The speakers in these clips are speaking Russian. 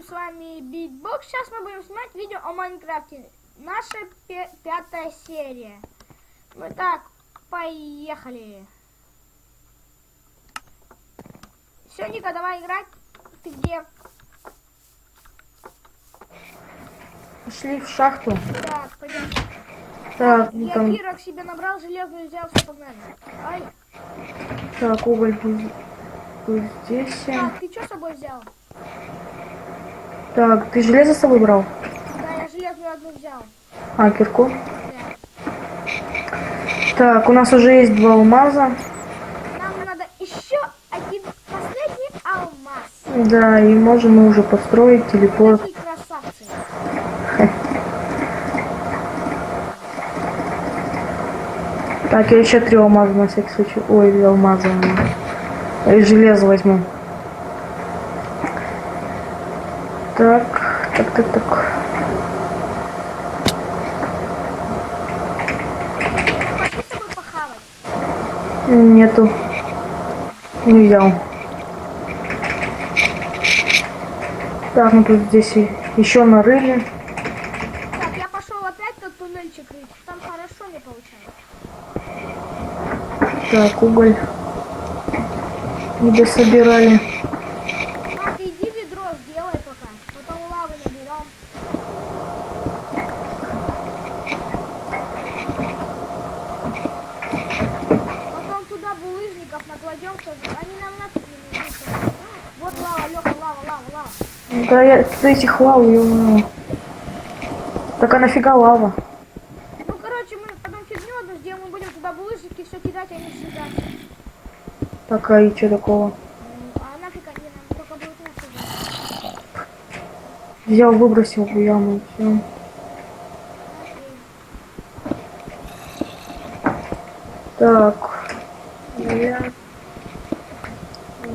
С вами Битбокс. Сейчас мы будем снимать видео о Майнкрафте. Наша пятая серия. Ну так, поехали. Все, Ника, давай играть. Ты где? Пошли в шахту. Так, пойдем. Так, Я там, пирог себе набрал, железную взял, все, погнали. Ай. так, уголь будет здесь. Так, ты что с собой взял? Так, ты железо с собой брал? Да, я железную одну взял. А, кирку? Да. Так, у нас уже есть 2 алмаза. Нам надо еще один последний алмаз. Да, и можем мы уже построить телепорт. Такие красавцы. Так, я еще 3 алмаза на всякий случай. Ой, 2 алмаза. И железо возьму. Так. Пошли с тобой похавать. Нету. Не взял. Так, ну тут здесь еще нарыли. Так, я пошел опять тот туннельчик рыть. Там хорошо не получается. Так, уголь. Не дособирали. А, ты иди ведро сделай пока. Потом лавы наберем. Потом туда булыжников накладем, чтобы они нам нафиг не нужны. Вот лава, Леха, лава. Да я с этих лав, ё-моё. Так а нафига лава? Ну, короче, мы потом фигню одну сделаем, мы будем туда булыжники все кидать, они съедать. Так, а и что такого? А нафиг они нам только будут лучше. Взял, выбросил в яму, все. Так.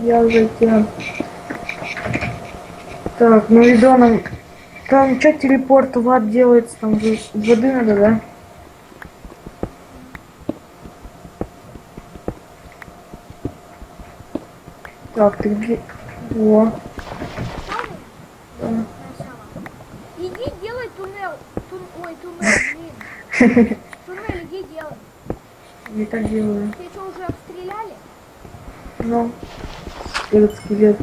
Я затем. Так, ну и нам. Там что телепорт в ад делается? Там воды надо, да? Так, ты где? Во. Да. Иди делай туннель. Туннель, блин. Туннель иди делай. Не так делаю. Ты что, уже обстреляли? Ну, этот скелет.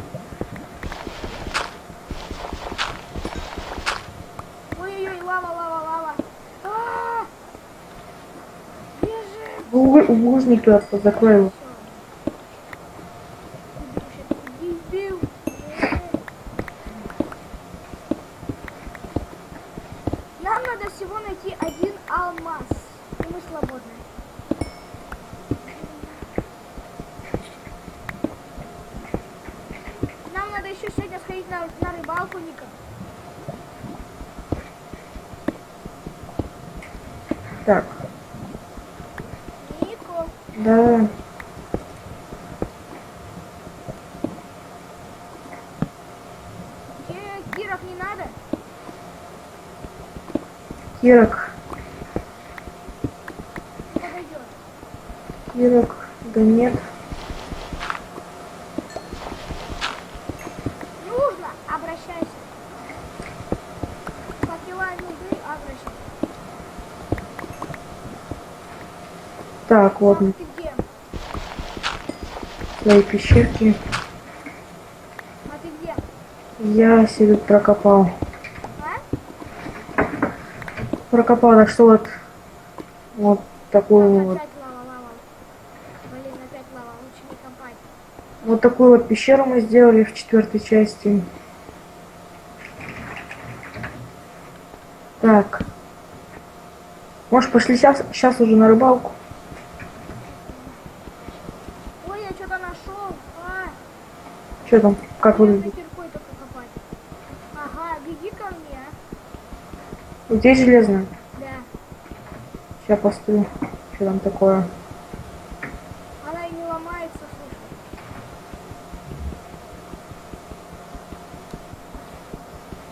Ой-ой-ой, лава. А-а-а! Бежи. Булыжник туда закрой его. Дебил. Нам надо всего найти один алмаз. И мы свободны. Нам надо еще сегодня сходить на рыбалку, Ника. Так, Нико. да. Киров не надо? Кирок. Подойдет. Кирок. Да нет. Нужно, обращайся. Факела нужны, обращайся. Так, вот Ты где? свои пещерки. А ты где? Я себе прокопал. А? Прокопал, так что вот такую вот. Опять лава. Блин, опять лава, лучше не копать. Вот такую вот пещеру мы сделали в 4-й части. Так. Может, пошли сейчас уже на рыбалку? Ой, я что-то нашел. Что там? Как Можно выглядит? киркой только копать. Ага, беги ко мне. Вот здесь железная. Да. Сейчас посмотрю, что там такое. Она и не ломается,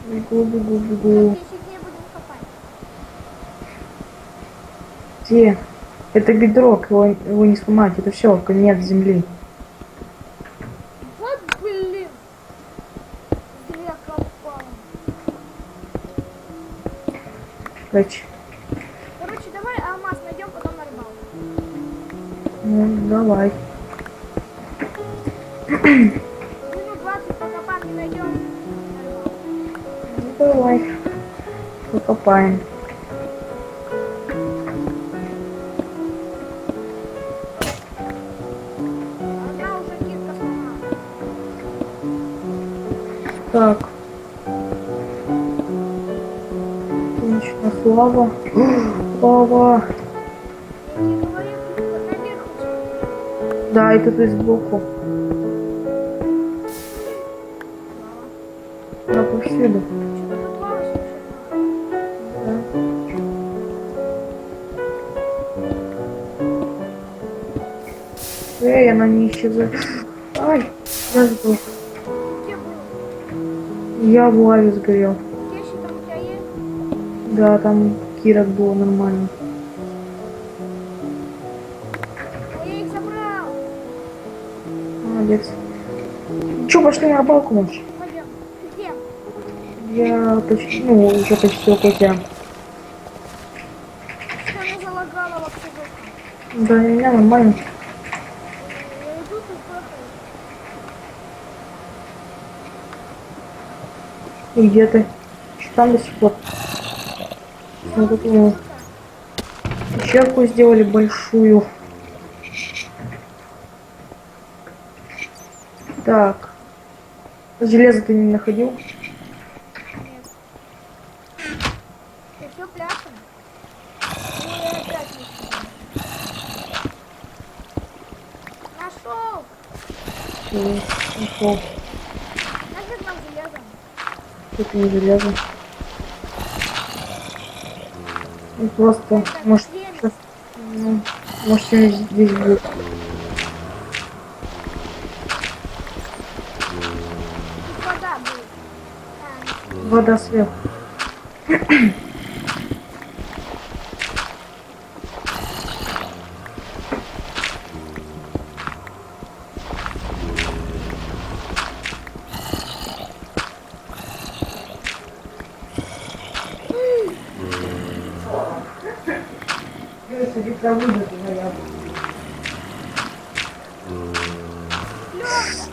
слушай. Бегу. 10 дней будем копать. Где? Это бедрок, его не сломать. Это все, конец земли. Вот блин. Зря копал. Кстати. Короче, давай алмаз найдем, потом нормал. Ну, давай. Минут 20 пока не найдем. Нормал. Ну, давай. Покопаем. Одна уже китка сломала. Так. Конечно, слава. Лава. Я тебе говорю, вот наверху. Да, это тут сбоку. Да, повсюду. Что-то тут лава слушай. Да. Она не исчезает. Ай, я сдох. Где был? Я в лаве сгорел. Вещи там у тебя есть? Да, там кирок было нормально. А я их забрал. Молодец. Че, пошли на рыбалку, может? Пойдем. Где? Я почти, ну, уже почти около тебя. Что она залагала вообще? Да, меня нормально. Я иду, тут плохо. И где ты? Что там до сих пор? Ну, тут мы пещерку сделали большую. Так. Железо ты не находил? Нет. Ты все пляшем? Ну, я опять не нашел. Нашел. Нафиг нам железо? Тут не железо. Ну, просто, может, сейчас, ну, может, что-нибудь здесь будет. Тут вода будет. А, Вода сверху.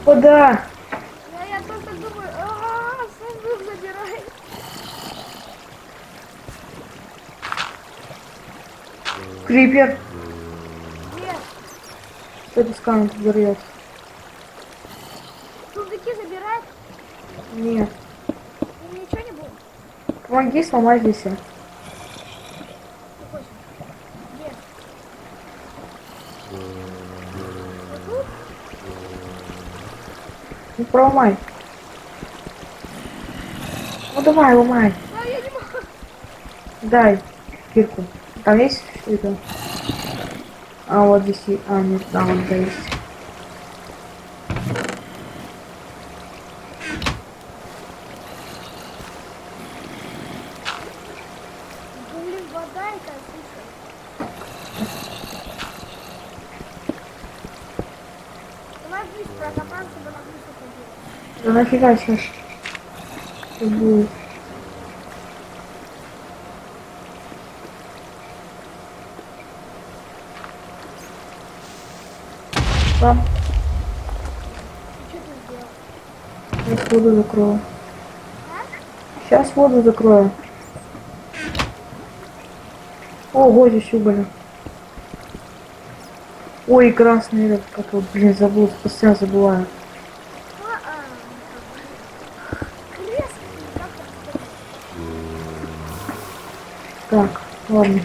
Вода! я тоже так думаю. Сундук забирай. Крипер! Нет, Что ты с камнем взорвется? сундуки забирай. Нет. И ничего не будет. Помоги сломать здесь. Ты хочешь? Где? Вот тут? Ну, проломай. Ну, давай, ломай. А, я не могу. Дай кирку. Там есть что это? А, вот здесь есть. А, нет, там вот да, есть. Блин, вода это, слушай. Давай вниз прокопаем, чтобы на вниз уходило. Да нафига сейчас? Что будет? Там. Что ты сделал? Сейчас воду закрою. А? Сейчас воду закрою. Ого, здесь уголь. Ой, красный этот, как его, блин, забыл, постоянно забываю. Крест. Так, ладно.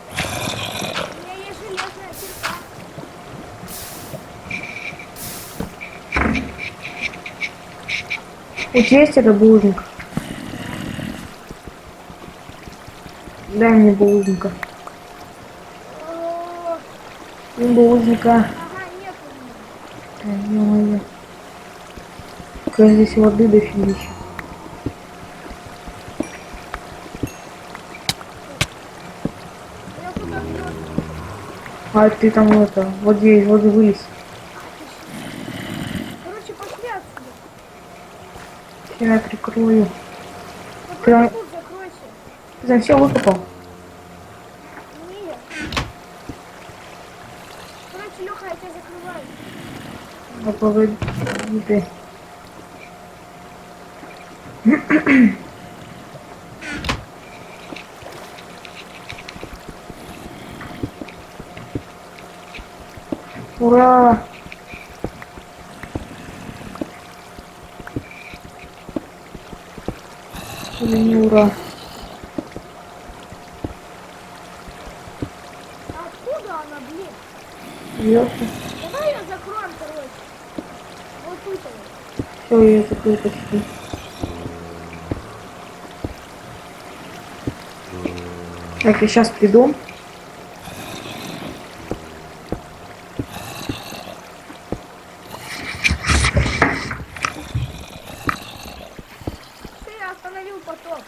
У меня есть железная кирка. У тебя есть это булыжник? Дай мне булыжника. О, Булыжника. ага, нет у меня. Ё-моё. Какая здесь воды дофигища. Я куда вёрну? А ты там это, вот здесь, вот вылез. Короче, пошли отсюда. Я прикрою. Вот Давай тут закройся. за все выкопал. Нет. Короче, Леха, я тебя закрываю. Ну, погоди ты. Ура! Или не ура? А откуда она, блин? Сверху. Давай ее закроем, короче. Вот тут вот. Все, я закрыл почти. Так, я сейчас приду. Ты остановил поток.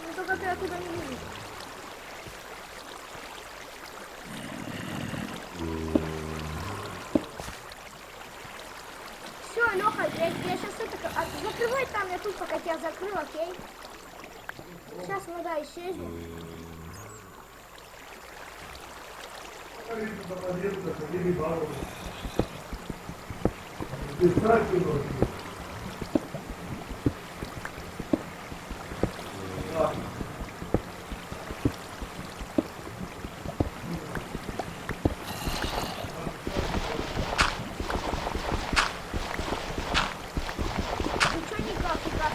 Ну только ты оттуда не видишь. Все, Леха, я сейчас это... закрывай там, я тут пока тебя закрыл, окей? Сейчас мы, да, исчезнем. Ничего никак, никак.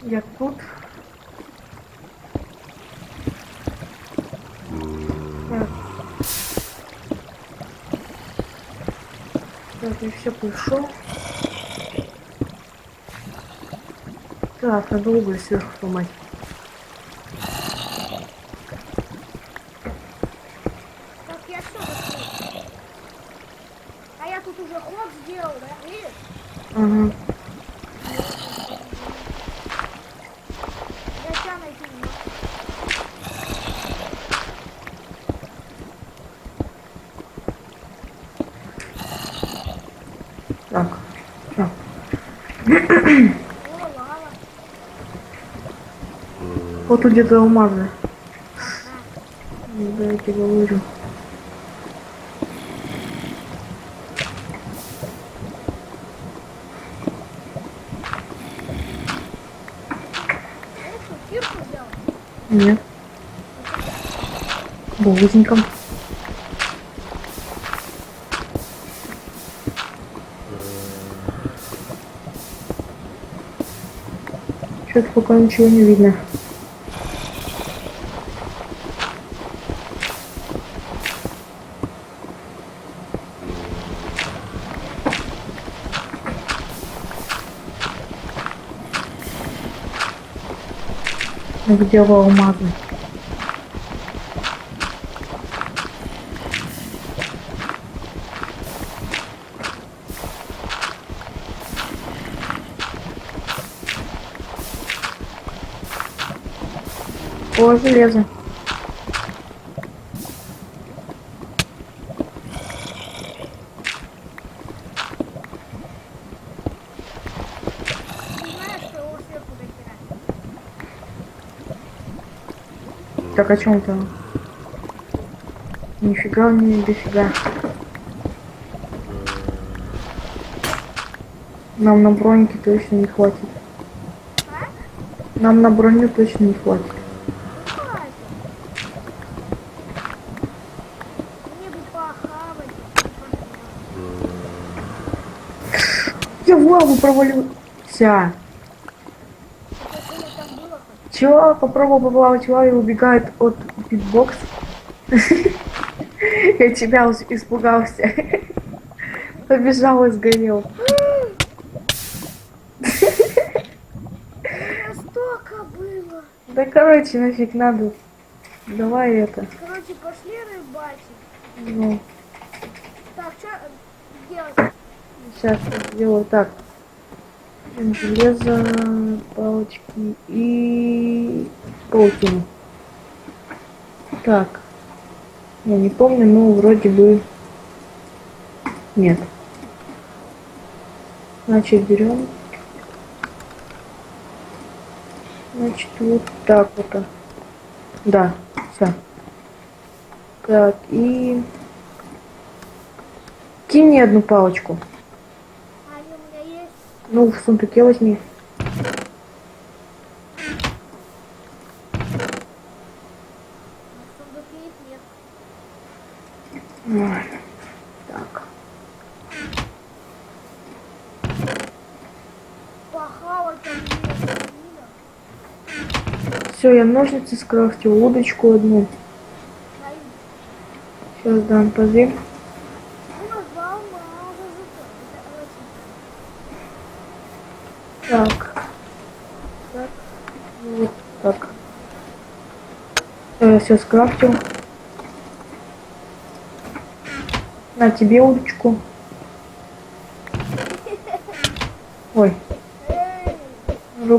Я тут. Так. Так, я все пришел. Так, надо уголь сверху сломать. Так, я все закрыл. А я тут уже ход сделал, да? Видишь? Ага. Я тебя найти не могу. Так. Всё. О, лава. Вот тут где-то алмазы. Ага. Да, я тебе говорю. Я что, кирку взял? Нет. Бузенько. Что-то пока ничего не видно. Где алмазы? О, железо. Ты знаешь, что его сверху дохера. Так, о чем там? Нифига не дофига. Нам на бронике точно не хватит. А? Нам на броню точно не хватит. Хватит. Мне бы похавать. Я в лаву провалился. Это там было хоть? Чё? Попробовал поплавать в лаве, убегает от битбокс. Я тебя испугался. Побежал и сгорел. У меня столько было. Да короче, нафиг надо. Давай это. Короче, пошли рыбачить. Ну, Так, что делать? сейчас сделаю так. Железо, палочки и паутину. Так. Я не помню, но вроде бы нет. Значит, берем. Значит, вот так вот. Да, все. Так, и кинь мне одну палочку. А они у меня есть. Ну, в сундуке возьми. Но в сундуке их нет. Ой, так. Похавать там есть. Все, я ножницы скрафтил, удочку одну. Сейчас дам позырь. Так. Так. Вот так. Я все скрафтил. На тебе удочку. Ой,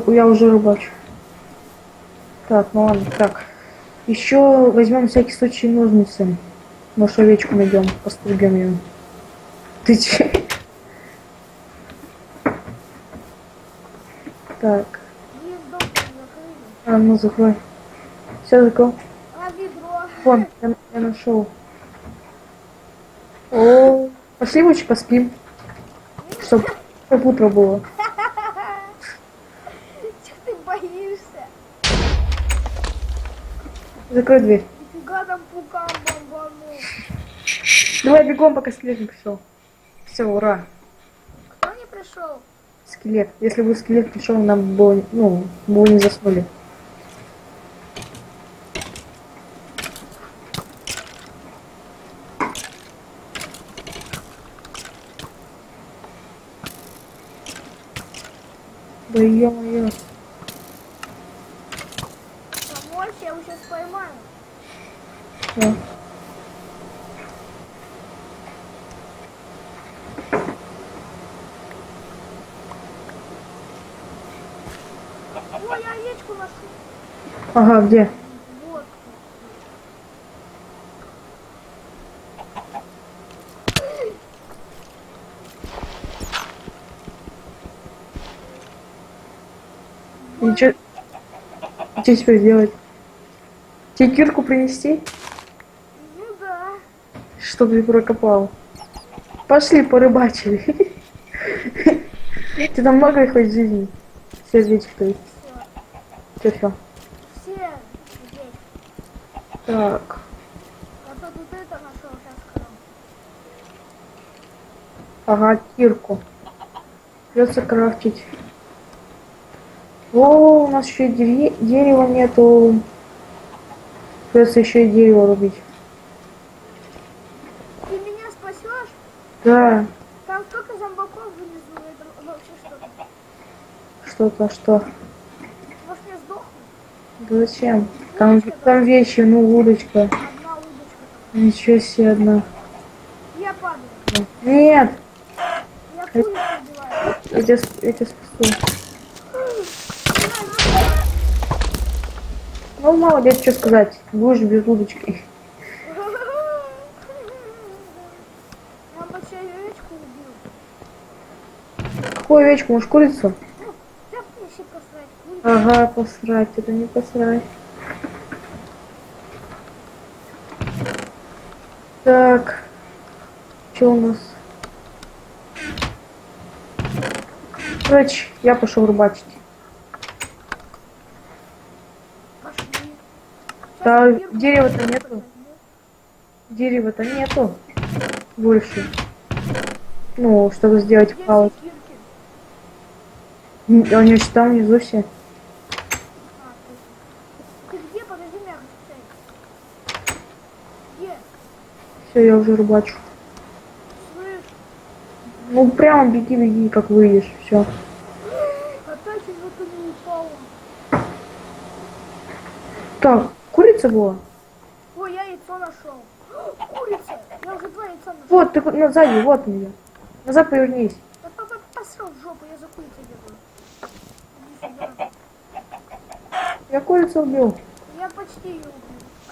я уже рыбачу. Так, ну ладно, так. Еще возьмем на всякий случай ножницы. Может, овечку найдем, постригем ее. Ты че? Так. А, ну закрой. Все, закрой. Вон, я нашел. О, пошли лучше поспим. Чтоб утро было. Чего ты боишься? Закрой дверь. Нифига там пукан бомбанул. Давай бегом, пока скелет не пришел. Все, ура. Кто не пришел? Скелет. Если бы скелет пришел, нам было, ну, мы бы не заснули. Да ё-моё. Помочь, я его сейчас поймаю. Да. Ой, я овечку нашел. Ага, где? Вот. И что теперь делать? Тебе кирку принести? Ну да. Чтобы ты прокопал. Пошли порыбачили. Ты там много их в жизни? Сердечко есть. Все. Все здесь. Так. А то тут это нашел сейчас скажу. Ага, кирку. Придется крафтить. О, у нас еще и дерева нету. Придется еще и дерево рубить. Ты меня спасешь? Да. Там столько зомбаков внизу. Это вообще что-то. Что-то, что? Может, я сдохну? Да зачем? Там вещи, ну, удочка. Одна удочка. Ничего себе одна. Я падаю. Нет! Я курицу убиваю. Я тебя спасу. Ну, молодец, что сказать. Будешь без удочки. Я почти овечку убил. Какую овечку? Может, курицу? Ну, как мне еще посрать? Курицу. Ага, посрать. Это не посрать. Так. Что у нас? Короче, я пошел рыбачить. Пошли. Да, Сейчас я дерева-то кирку нету. возьму. Дерева-то нету. Больше. Ну, чтобы сделать Где палочку. все кирки? Они же там внизу все. А, ты где? Подожди меня. Стой. Где? Все, я уже рыбачу. Слышь, Ну, прямо беги, как выйдешь. Все. опять из этого не упала. Так, курица была? Ой, я яйцо нашел. Курица! Я уже 2 яйца нашел. Вот, ты сзади, вот он ее. Назад повернись. Да посрал в жопу, я за курицей бегаю. Я курицу убил. Я почти ее убил.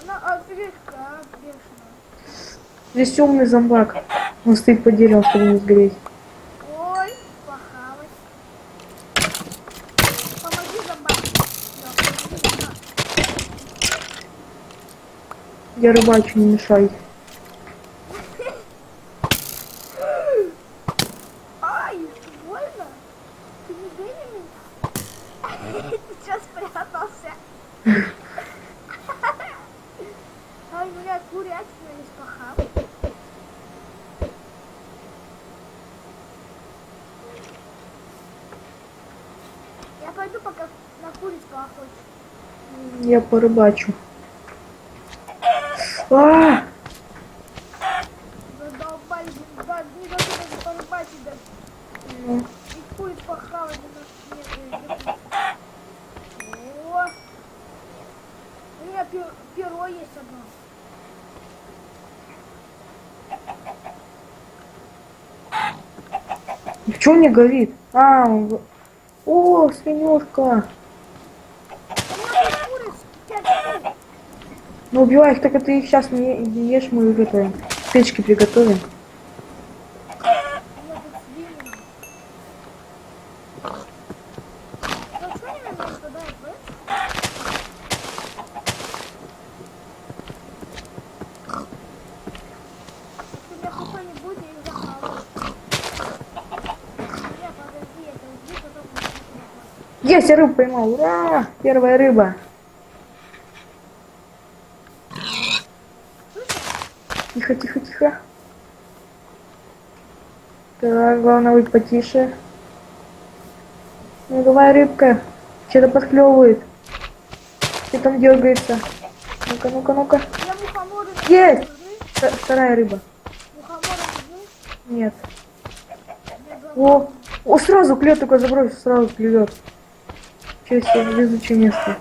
Она офигеть как бешеная. Здесь умный зомбак. Он стоит под деревом, чтобы не сгореть. Ой, похавать. Помоги зомбаку. Да, помоги, да. Я рыбачу, не мешай. Ай, больно? Ты не беременна? Ты сейчас спрятался. Ай, у меня курятина есть похавать. Я пойду пока на куриц поохочусь. Я порыбачу. А! Задолбали, да, не должны даже порыбачить даже. Ну, И куриц похавать нет. О! У меня перо есть одно. Чё не горит? А, о, свинюшка. У меня тут куриц 5 штук. Ну убивай их, так ты их сейчас не ешь, мы их это в печке приготовим. У меня тут свиньи. Ну что они меня нападают, если у меня хп не будет, я их захаваю. Нет, подожди, это убью, потом буду захавать. Есть, я рыбу поймал, ура! Первая рыба. Тихо, тихо, тихо. Так, главное быть потише. Ну давай, рыбка. Что-то подклевывает. Что там дергается? Ну-ка, ну-ка, ну-ка. Я мухоморы Есть! нужны? Вторая рыба. Мухоморы нужны? Нет. Я О, о, сразу клюет, только забрось, сразу клюет. Сейчас я везучее место.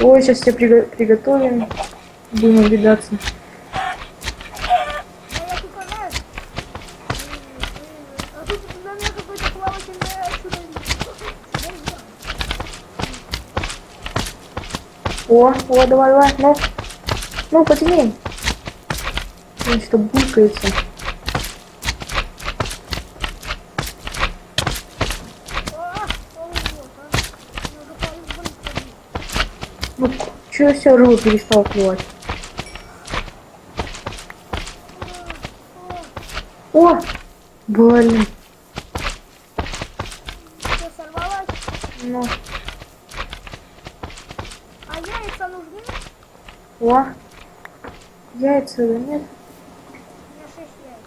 Ой, сейчас все приготовим. Будем обидаться. я тут знаю. А тут на меня какой-то плавательное чудо. О, давай, давай, ну. Ну, потяни. Он что-то булькается. Ну, чё все, рыба перестала клевать? О, блин. Что, сорвалась? Ну, А яйца нужны? о. Яйца, да нет? У меня 6 яиц.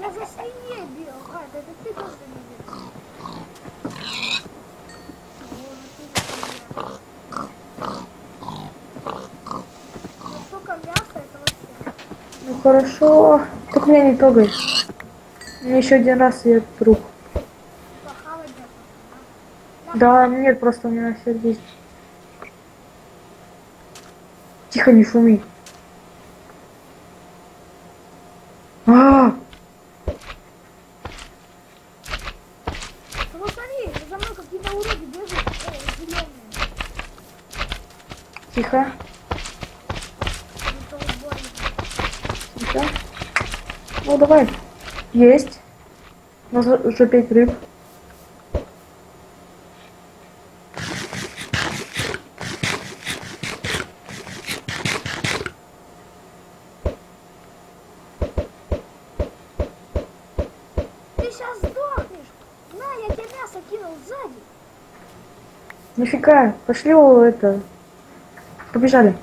Я за свиней бил. А, это ты тоже не бил. Ну, столько мяса, это вообще. Ну хорошо. Только меня не трогай. Мне еще один раз и я труп. Похавать даже. Да, нет, просто у меня все здесь. Тихо, не шуми. А, Ну, смотри, за мной какие-то уроды бегают. Зеленые. тихо, Это вот больно. тихо. Ну давай. Есть. У нас уже 5 рыб. Ты сейчас сдохнешь. На, я тебе мясо кинул сзади. Нифига, пошли его это. Побежали.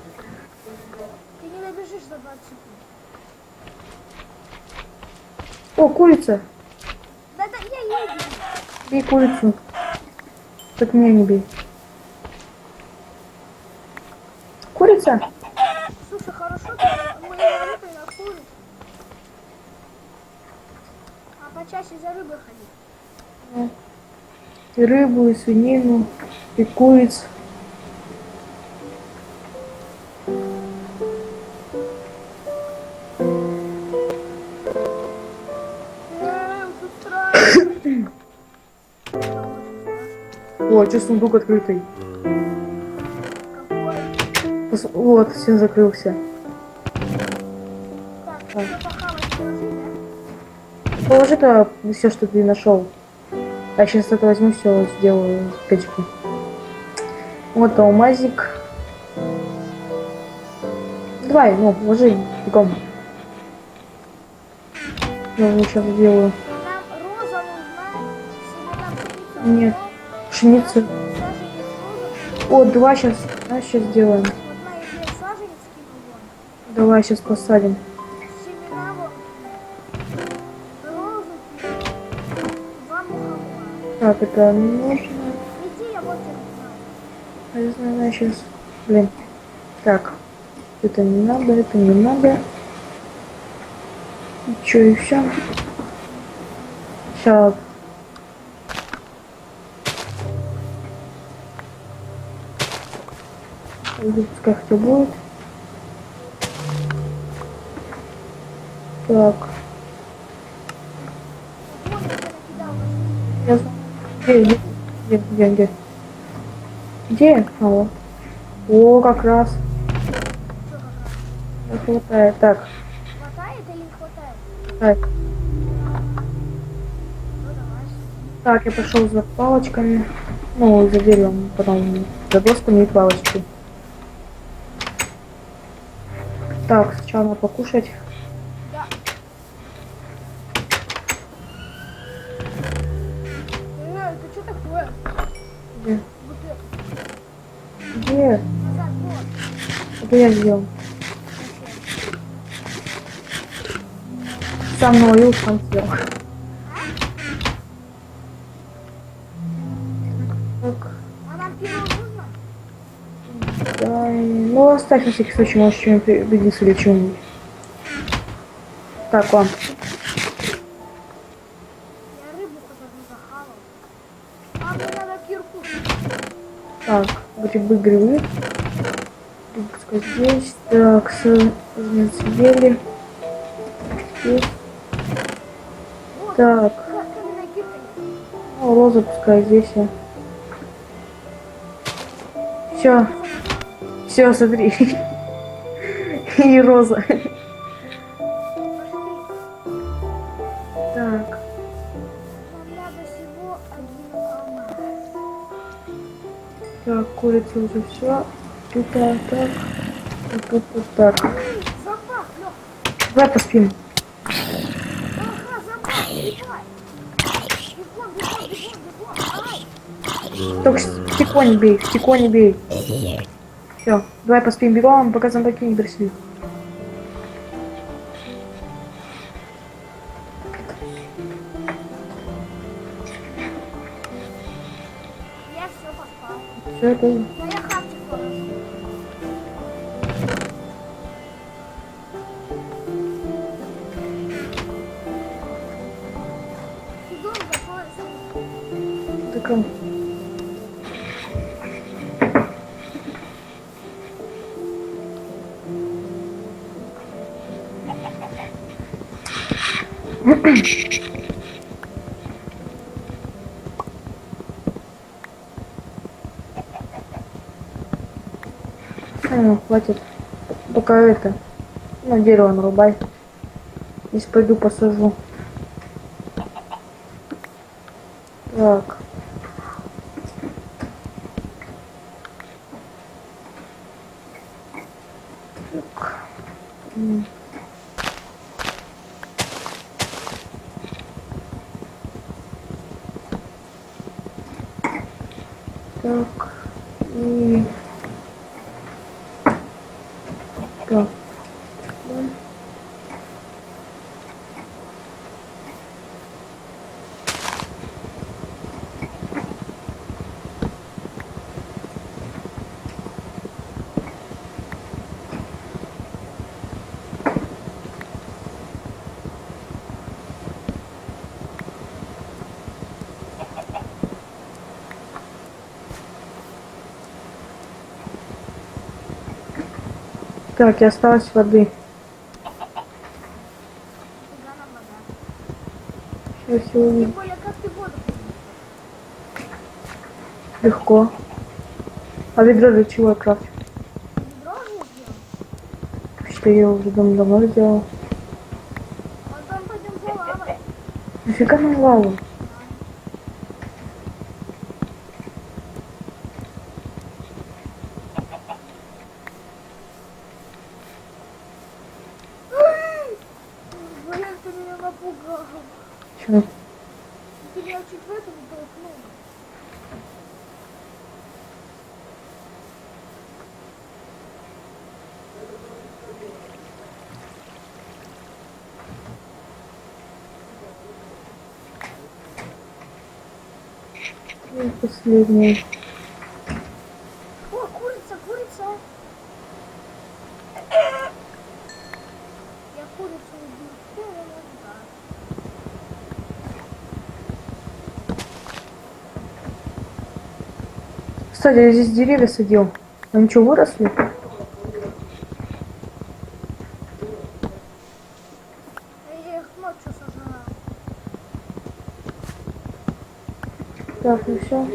Ты не добежишь за 20 секунд. О, курица. Да я ее убил. Бей курицу. Так меня не бей. Курица? Слушай, хорошо, мы работаем на курицу. А почаще за рыбой ходить. Ну, и рыбу, и свинину, и куриц. Тут страшно. О, О, что сундук открытый? Какой? Вот, все закрылся. Так, все похавать положи, да? Положи-то все, что ты нашел. А сейчас это возьму, все сделаю в печку. Вот алмазик. Давай, ну, ложи, бегом. Я сейчас сделаю. Нам роза нужна, семена пшеницы. Нет, пшеница. Саженец розы. О, два сейчас, сейчас сделаем. Одна идея саженец кину вон. Давай сейчас посадим. Семена вон. Розу кину. Два мухомора. Так, это нужно. Иди, я вот тебе А я знаю, сейчас. Блин. Так. Это не надо, это не надо. И чё, и все. Сейчас. Пускай хотя будет. Так. вон я тебе накидал. Я знаю. Где? Где? А, вот. О, как раз. Что как раз? Не хватает. Так. Хватает или не хватает? Так. Ну давай. Так, я пошел за палочками. Ну, за деревом, потом за досками и палочки. Так, сначала надо покушать. Да. Это что такое? Где? Вот это. Где? Назад, вот. Это я сделал. Сам наловил, сам съел. Так, А нам пиво нужно? дай. Ну, оставь на всякий случай, может, что-нибудь пригодится или чего-нибудь. Так, ладно. Я рыбу хотя захавал. А мне надо кирку. Так, грибы. Пускай здесь. Так, съели. Здесь. Вот. Так, Каменная кирка. ну, роза пускай здесь. Все, смотри. И роза. Пошли. Так, Нам надо всего один алмаз. так, курица уже все. Тут так. Тут так. Запах, Лёх. Давай поспим. Ага, запах, давай. Бегом. Ай. Только в стекло не бей. Все, давай поспим бегом, пока зомбаки не пришли. Я все поспал. Все, это... Но я хавчик положу. Сезон закончился. Так, хватит. Пока это. Ну, дерево нарубай. Здесь пойду посажу. Так. Так. Так. И... Так. Так, и осталось воды. Куда нам вода? Сейчас все увидим. Тем более, как ты воду пьешь? Легко. А ведро для чего я крафчу? Ведро уже сделал. Что я уже давно сделал. А там пойдем за лавой. Нафига нам лаву? Блин, ты меня напугал. Чё? Ты меня чуть в этом толкнул. Последний. О, курица, курица. Я курицу убил. Да. Кстати, я здесь деревья садил. Там что, выросли? Я их ночью сожрала. Так, ну все.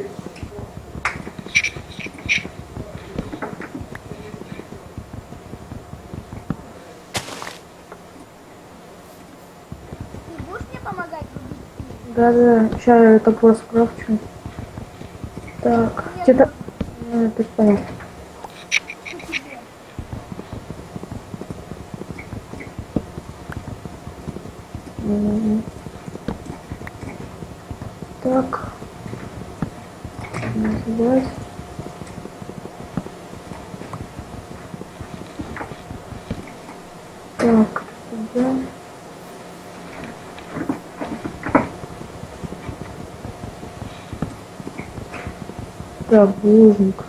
Ты будешь мне помогать рубить? Да-да, сейчас я топор скрафчу. Так, Нет, где-то... Так понял. по тебе. М. Так. Не забывать. Так, сюда. Так, булыжник.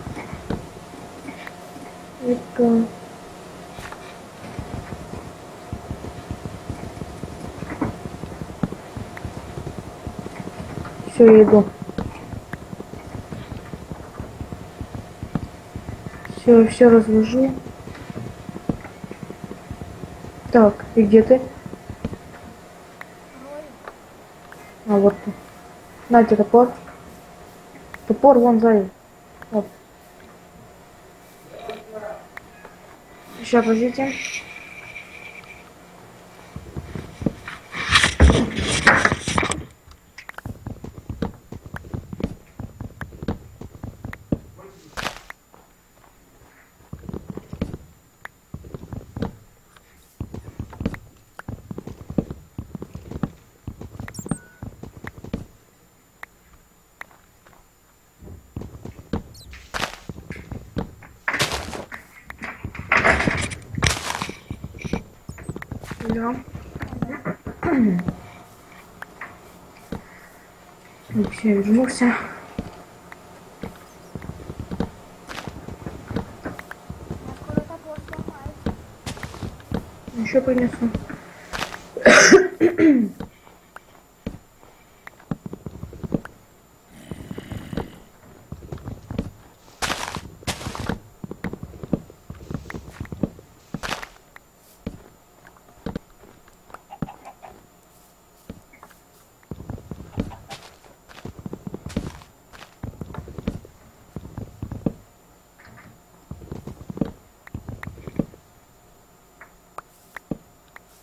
Это... Все, я иду. Все разложу. Так, и где ты? Рой. А, вот ты. На тебе топор. Топор вон сзади. Вот. Сейчас, подождите. Да. Все, вернулся. Я скоро топор сломаю. Еще принесу.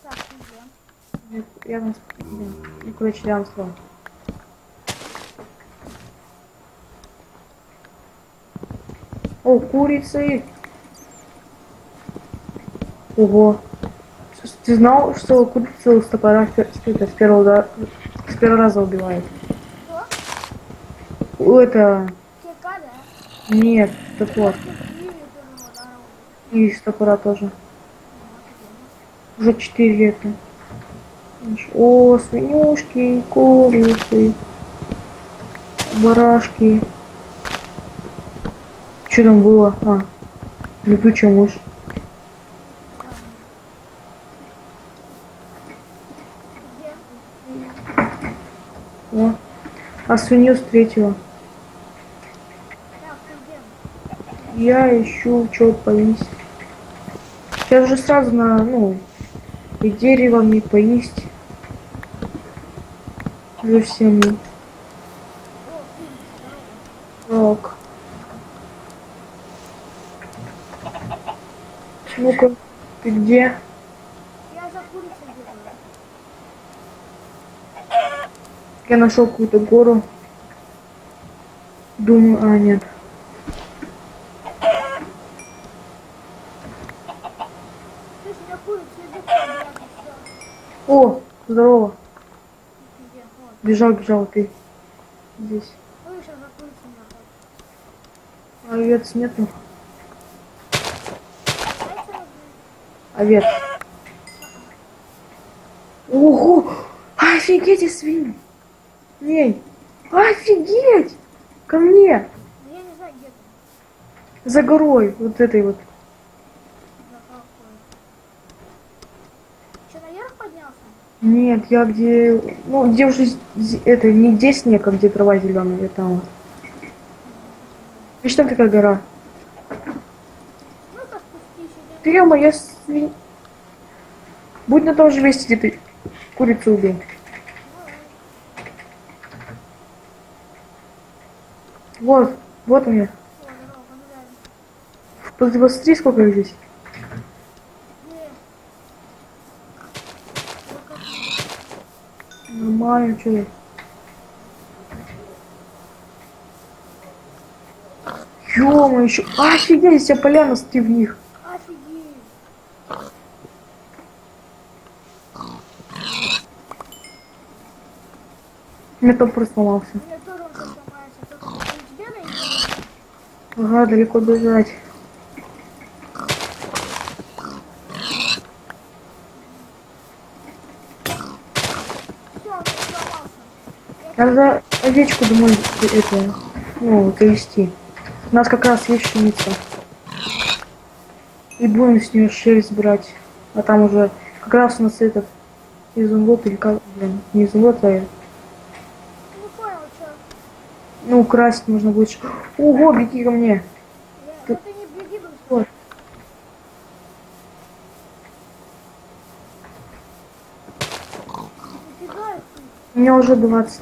Так, идем. Я вас... Никуда читал слово. О, курицы! Ого! Ты знал, что курицу с топора с первого раза убивает? Что? Это... Кирка, да? Нет, топор. Кирки первого удара. И с топора тоже. Уже 4 лета. О, свинюшки, курицы, барашки. Что там было? А, летучая мышь. Где? О. А свинью встретила. Так, ты где? Я ищу что поесть. Сейчас же сразу и деревом, и поесть. Уже всем. О, ты, здорово. Так. Ну-ка, ты где? Я за курицей бегаю. Я нашел какую-то гору. Думаю, а, нет. Слышь, у меня курица идут обратно, всё. О, здорово. Где? Вот. Бежал, ты здесь. Слышь, я за курицей нахуй. А овец нету. Яйца нужны? Овец. Ого! Офигеть, и свиньи! Ней! Офигеть! Ко мне! Ну, я не знаю, где ты. За горой, вот этой вот. За какой. Че, наверх поднялся? Нет, я где... Ну, где уже... Это, не где снег, а где трава зеленая, я там вот. Видишь, там такая гора? Ну-ка спустись, иди. Ты, ё я свинь... Будь на том же месте, где ты курицу убил. Вот, вот у меня. О, здорово, погуляем. Посмотри, сколько их здесь. Не. Нормально, что я. Ё-моё, еще... Офигеть, вся поляна, смотри в них. Офигеть. У меня топор сломался. У меня тоже он сейчас сломается. Только он тебе найдет. Ага, далеко бежать. Все, он сломался. Надо овечку домой это, ну, привезти. У нас как раз есть пшеница. И будем с нее шерсть брать. А там уже как раз у нас этот изумруд или как, блин, не изумруд, а Не понял, что. ну, украсть можно будет. Ого, беги ко мне. Ну ты не беги быстро. Вот. Нифига ты. У меня уже 20.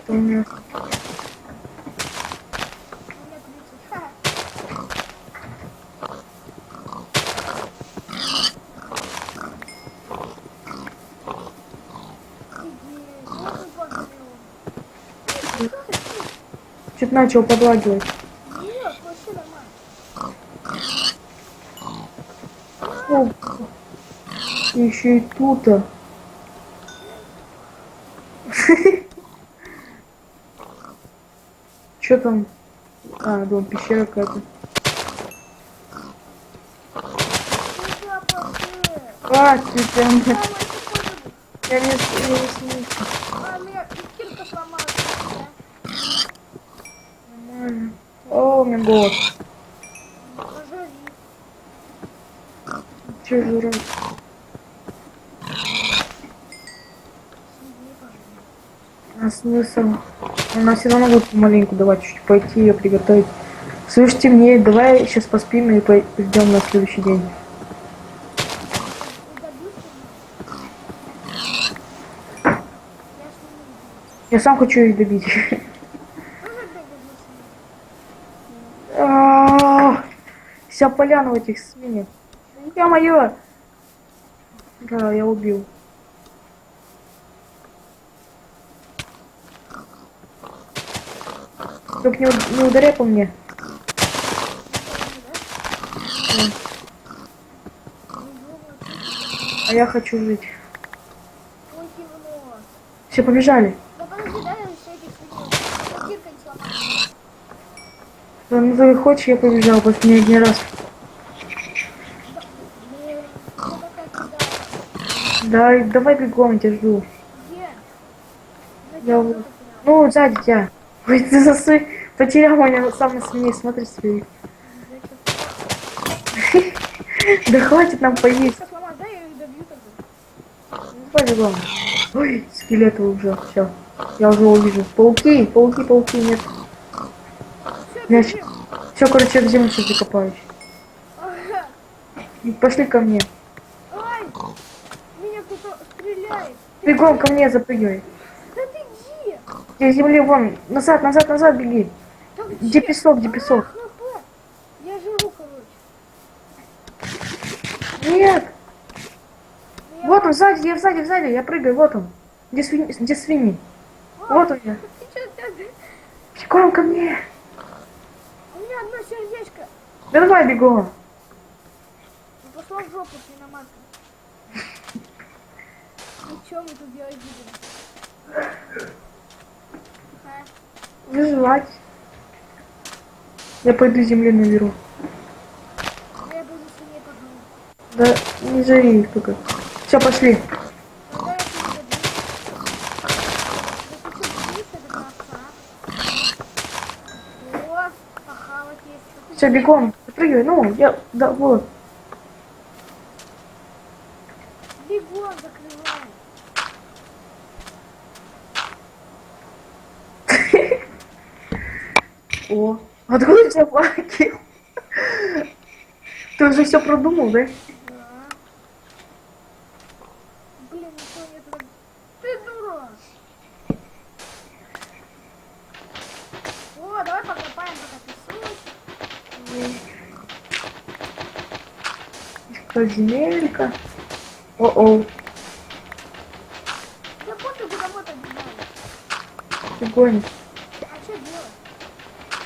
Это у меня. У меня 30. Ха. Иди. Вот он погорел. Что-то начал подлагивать. Нет, вообще нормально. О, еще и тут-то. Что там? А, дом, пещера какая-то. Нифига пошли. А, ты прям... Мама, это тоже. Я не смеюсь. А, меня кирка сломалась. Да? Нормально. О, у меня голод. Пожари. Че жрать? Сиди, пожари. А смысл? У нас все равно будет помаленьку давать чуть пойти ее приготовить. Слышь, темнеет, давай сейчас поспим и пойдем на следующий день. И добьюсь тебя. Я ж не Я сам хочу их добить. Тоже бегать за А, вся поляна в этих свиньях. Ё-моё! Да, я убил. Только не ударяй по мне. А я хочу жить. Ой, кивно. Все, побежали. Да подожди, дай я еще этих свиней. А кирка не сломалась. Да, ну ты хочешь, я побежал, просто не один раз. Блин, кто такая кидала? Да, давай бегом, я тебя жду. Где? Я вот. Ну, сзади тебя. Ой, ты засы... Потерял меня сам на свиней, смотри свои. Да хватит нам поесть. Кирка сломалась, да, я их добью тогда. Давай бегом. Ой, скелеты уже, все. Я уже увижу. Пауки, нет. Все, Я бежим. Все, короче, я в землю сейчас закопаюсь. Ага. И пошли ко мне. Ай, меня кто-то стреляет. Бегом ко мне запрыгивай. Да ты где? Где земли вон. Назад, беги. Да Где песок, где песок? Я живу, короче. Нет! Ну, я Вот он, сзади, я прыгаю, вот он. Где свиньи? Вот он я. Ты чё, ты? Бегом ко мне. У меня одно сердечко. Да давай бегом. Ну, пошла в жопу, свиноматка. Ну чё мы тут делать будем? А? Выживать. Я пойду земли наберу. Я буду свиней погнать. Да не жари их только. Все, пошли. Когда я тебе добью? Да ты чё, боишься до конца? О, похавать есть. Все, бегом. Прыгай. Ну, я. Да, вот. Бегом закрывай. О. Откуда у тебя плаки? Ты уже все продумал, да? Да. Блин, никто не туда. Ты дура. О, давай покопаем, пока ты суть. Подземелька. О-о. Да пофигу, домой побежали. Ты гонишь. А что делать?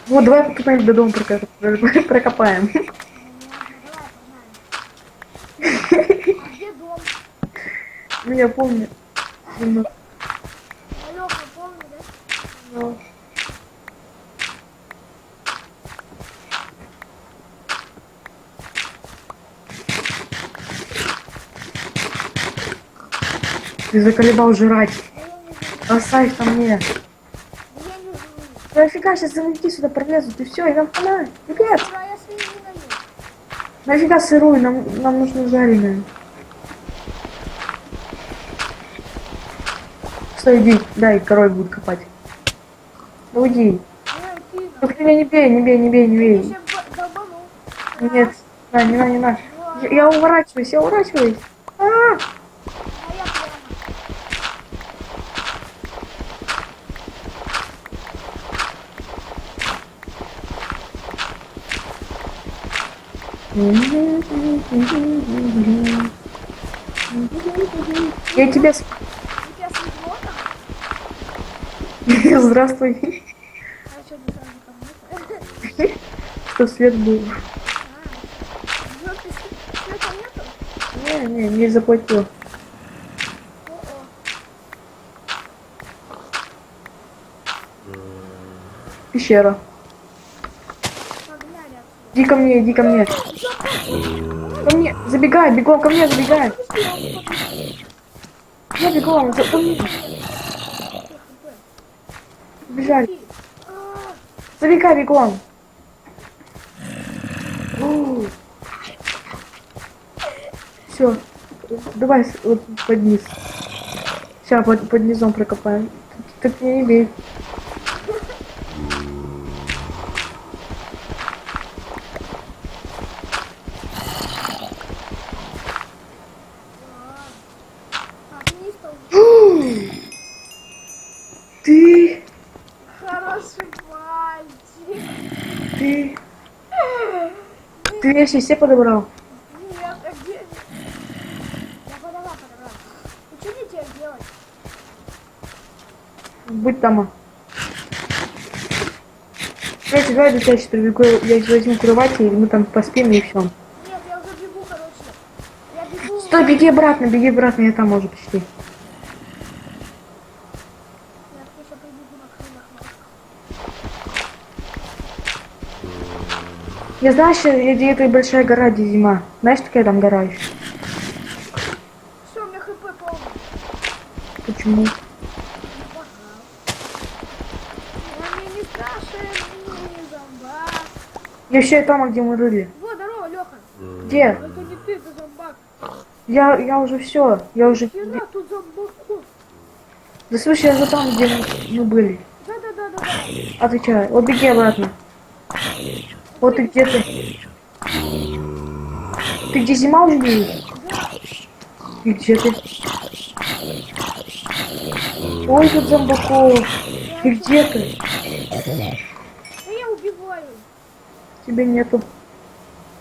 Вот, давай тут до дома прокопаем. Понятно, давай, погнали. А где дом? Ну, я помню. Ну, Алёха, помню, да? ну. Ты заколебал жрать. Да я не живу. Оставь там мне. Да я не живу. Да нафига сейчас зайти сюда пролезут и все, и нам хана. Ребят, Ура, я свиньи наем. нафига сырую, нам нужно жареное. Стой, иди, дай, король будет копать. Ну иди. Ой, ты, Только меня не бей, не бей, не бей, не я бей. сейчас долбану. Нет, на, не на, не на. Я уворачиваюсь, я уворачиваюсь. А, А я прямо. Я тебя... У тебя светло там? Здравствуй. А что ты сразу кому-то? Что свет был. А, ты света нету? Не заплатил. О-о. Пещера. Погнали отсюда. Иди ко мне, иди ко мне. Ко мне, забегай, бегом, ко мне забегай. Я бегом, ко мне. Бежали. А, Забегай, бегом. Все, давай вот под низ. Сейчас под низом прокопаем. Так меня не бей. вниз там. Ты, Хороший мальчик. ты, ты вещи все подобрал? Нет, а где? Я подала. И что мне теперь делать? Будь там. Давайте, давай до тебя сейчас прибегу, я возьму кровати, и мы там поспим и все. Нет, я уже бегу, короче. Я бегу. Стой, беги обратно, я там уже почти. Я сейчас побегу на крыльях. Я знаешь, где эта большая гора, где зима. Знаешь, такая там гора еще? Все, у меня хп полный. Почему? Я мне не страшен, не зомбак. Я еще и там, где мы рыли. Вот, здорово, Леха. Где? Это не ты, это зомбак. Я уже все. Я уже... Хера тут зомбаков. Да слушай, я уже там, где мы были. Да. Отвечай. Вот беги обратно. Вот ты где ты? Ты где зима уже видишь? И где ты? Ой, тут зомбаков. Ты где ты? Да я убиваю. Тебя нету.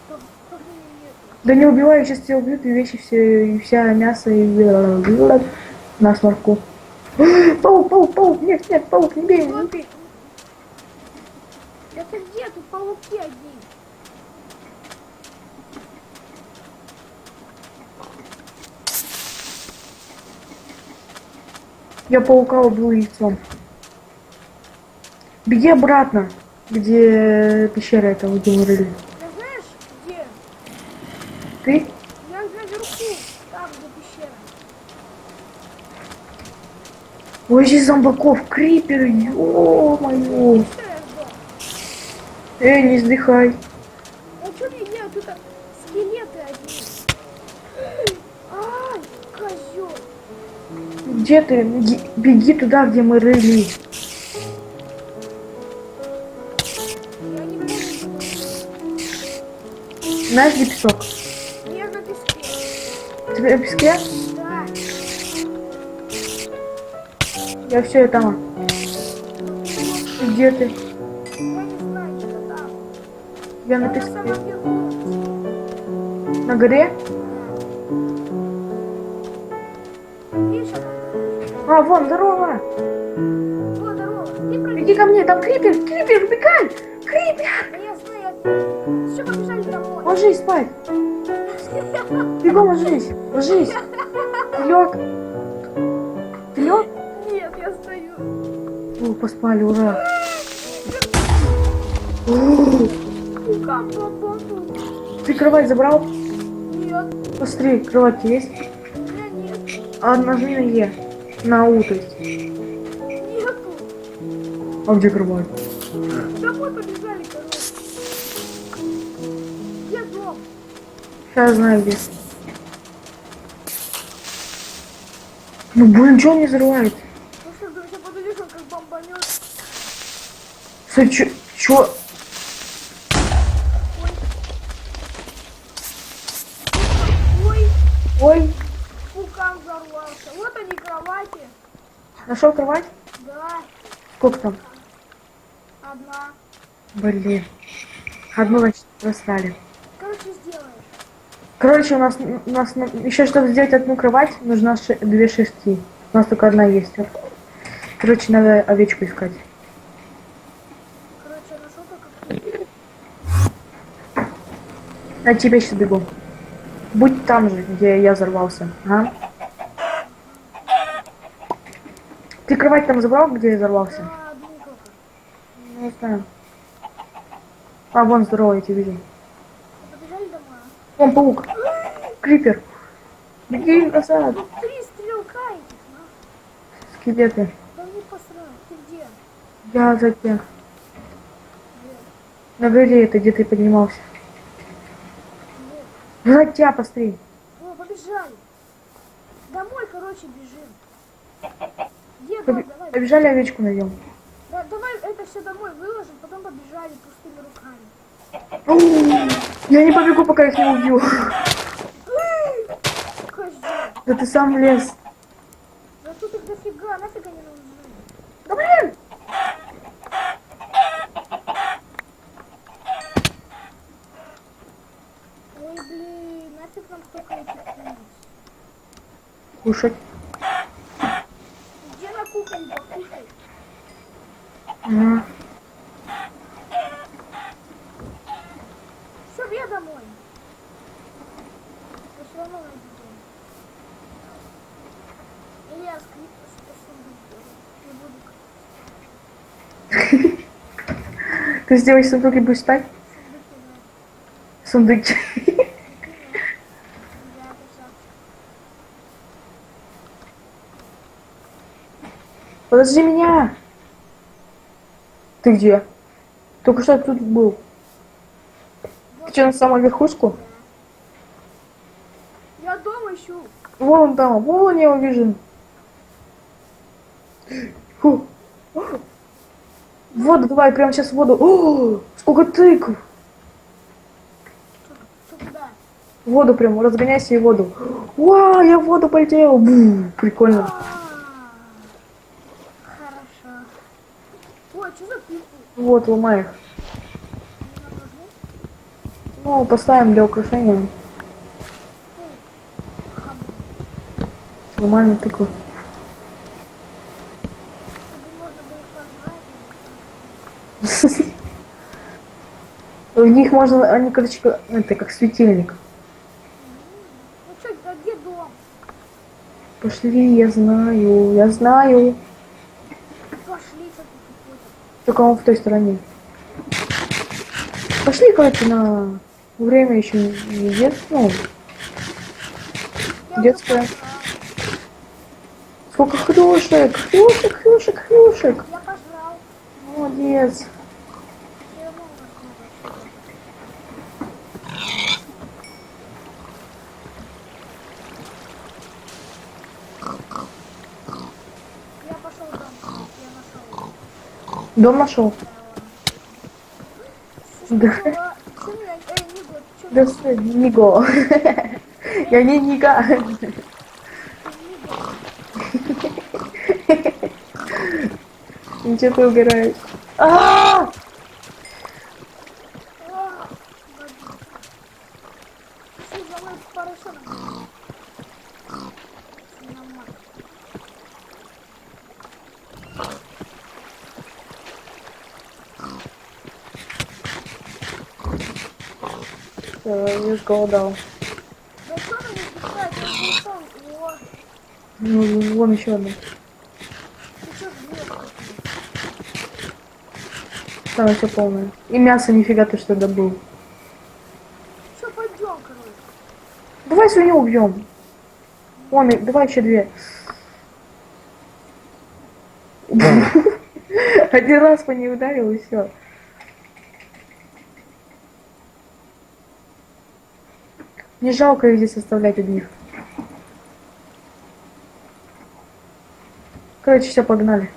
Как меня нету? Да не убивай, сейчас тебя убьют, и вещи все, и вся мясо, и на сморку. Паук, паук, паук, нет, нет, паук, не бей, не бей. Это где? Тут пауки одни. Я паука убил яйцом. Беги обратно, где пещера этого, где мы рыли. Ты знаешь, где? Ты? Я наверху, там, где пещера. Ой, здесь зомбаков, криперы, ё-моё. Пещера сдох. Эй, не вздыхай. А что мне делать? Тут скелеты одни. Ай, козёл. Где ты? Беги туда, где мы рыли. Я не могу. Знаешь, где песок? Я на песке. Ты на песке? Да. Я все, я там. И где ты? Я не знаю, что там. Я на Я на песке. самом верху. На горе? Видишь, она? А, вон, здорово. Вот дорога. Ты пройди. Иди ко мне, там крипер, крипер, убегай. Крипер. Да я знаю. Все, побежали домой. Ложись спать. Бегом ложись. Ложись. Ты лег? Ты лег? Нет, я стою. О, поспали, ура. О, Пукам, пам. ты кровать забрал? Нет, Посмотри, кровать есть? у меня нет. А нажми на Е. На У, то есть. Нету. А где кровать? Домой побежали, короче. Где дом? Сейчас знаю где. Ну блин, что он не взрывает? Ну что, ты сейчас подойдешь, он как бомбанет. Чё? Ой, Ой, пукан взорвался. Вот они, кровати. нашел кровать? Да, Сколько там? одна. Блин. Одну, значит, достали. Короче, сделаешь. Короче, у нас еще, чтобы сделать одну кровать, нужно две шерсти. У нас только одна есть. Короче, надо овечку искать. Короче, я нашел только... Я к тебе сейчас бегу. Будь там же, где я взорвался. Ага. Ты кровать там забрал, где я взорвался? Да, одну только. Не знаю. А, вон, здорово, я тебя вижу. Побежали домой. Вон паук. Крипер. Беги назад. Тут 3 стрелка этих, на. Скелеты. Да не посрал. Ты где? Я за тебя. Где? На горе это, где ты поднимался. Где? За тебя, посмотри. О, побежали. Домой, короче, бежим. Где дом? Давай. Побежали, овечку найдем. Да, давай это все домой выложим, потом побежали пустыми руками. Я не побегу, пока их не убью. Козёл. Да ты сам лез. Да тут их дофига, нафиг они нужны. Да блин! Ой, блин, нафиг нам столько этих птиц. Кушать. Где на кухне покушай? Ага. Все, я домой. Я все равно найду дом. Или я сундук не буду. Ты сделаешь сундук и будешь спать? Сундуки, Сундук. да. Я пошла. Подожди меня. Ты где? Только что тут был. Ты что, на самую верхушку? Я дом ищу. Вон там, вон я его вижу. Фу. Воду давай, прямо сейчас в воду. О, сколько тыкв. Что куда? В воду прям, разгоняйся и в воду. Вау, я в воду полетел. Бу, прикольно. Хорошо. Ой, что за пипу? Вот, ломай их. Не нужны? Ну, поставим для украшения. Нормально тыква. Можно было позвать. В них можно, они, короче, это как светильник. Ну что, а где дом? Пошли, я знаю, я знаю. Пошли, что ты какой-то. Только он в той стороне. Пошли, короче, на время еще не ну, Я детское. уже пожрал. Сколько хрюшек, хрюшек, хрюшек, хрюшек. Я пожрал. Молодец. Я равно возьму. Я пошел в дом. Я нашел. Дом нашел. Да. Что меня? Не год. Что Да, Ниго. Я не Нига. Ничего ты угораешь. А! Все, за мной парашютом. Нормально. Я голодал. Да что ты не пускаешь? Я ушел. О, Ну, вон еще одна. ты что ждешь? Там все полное. И мясо нифига ты что добыл. Все, пойдем, короче. Давай свинью убьем. Вон, давай еще две. Один раз по ней ударил и все. Не жалко их здесь оставлять одних. Короче, все, погнали.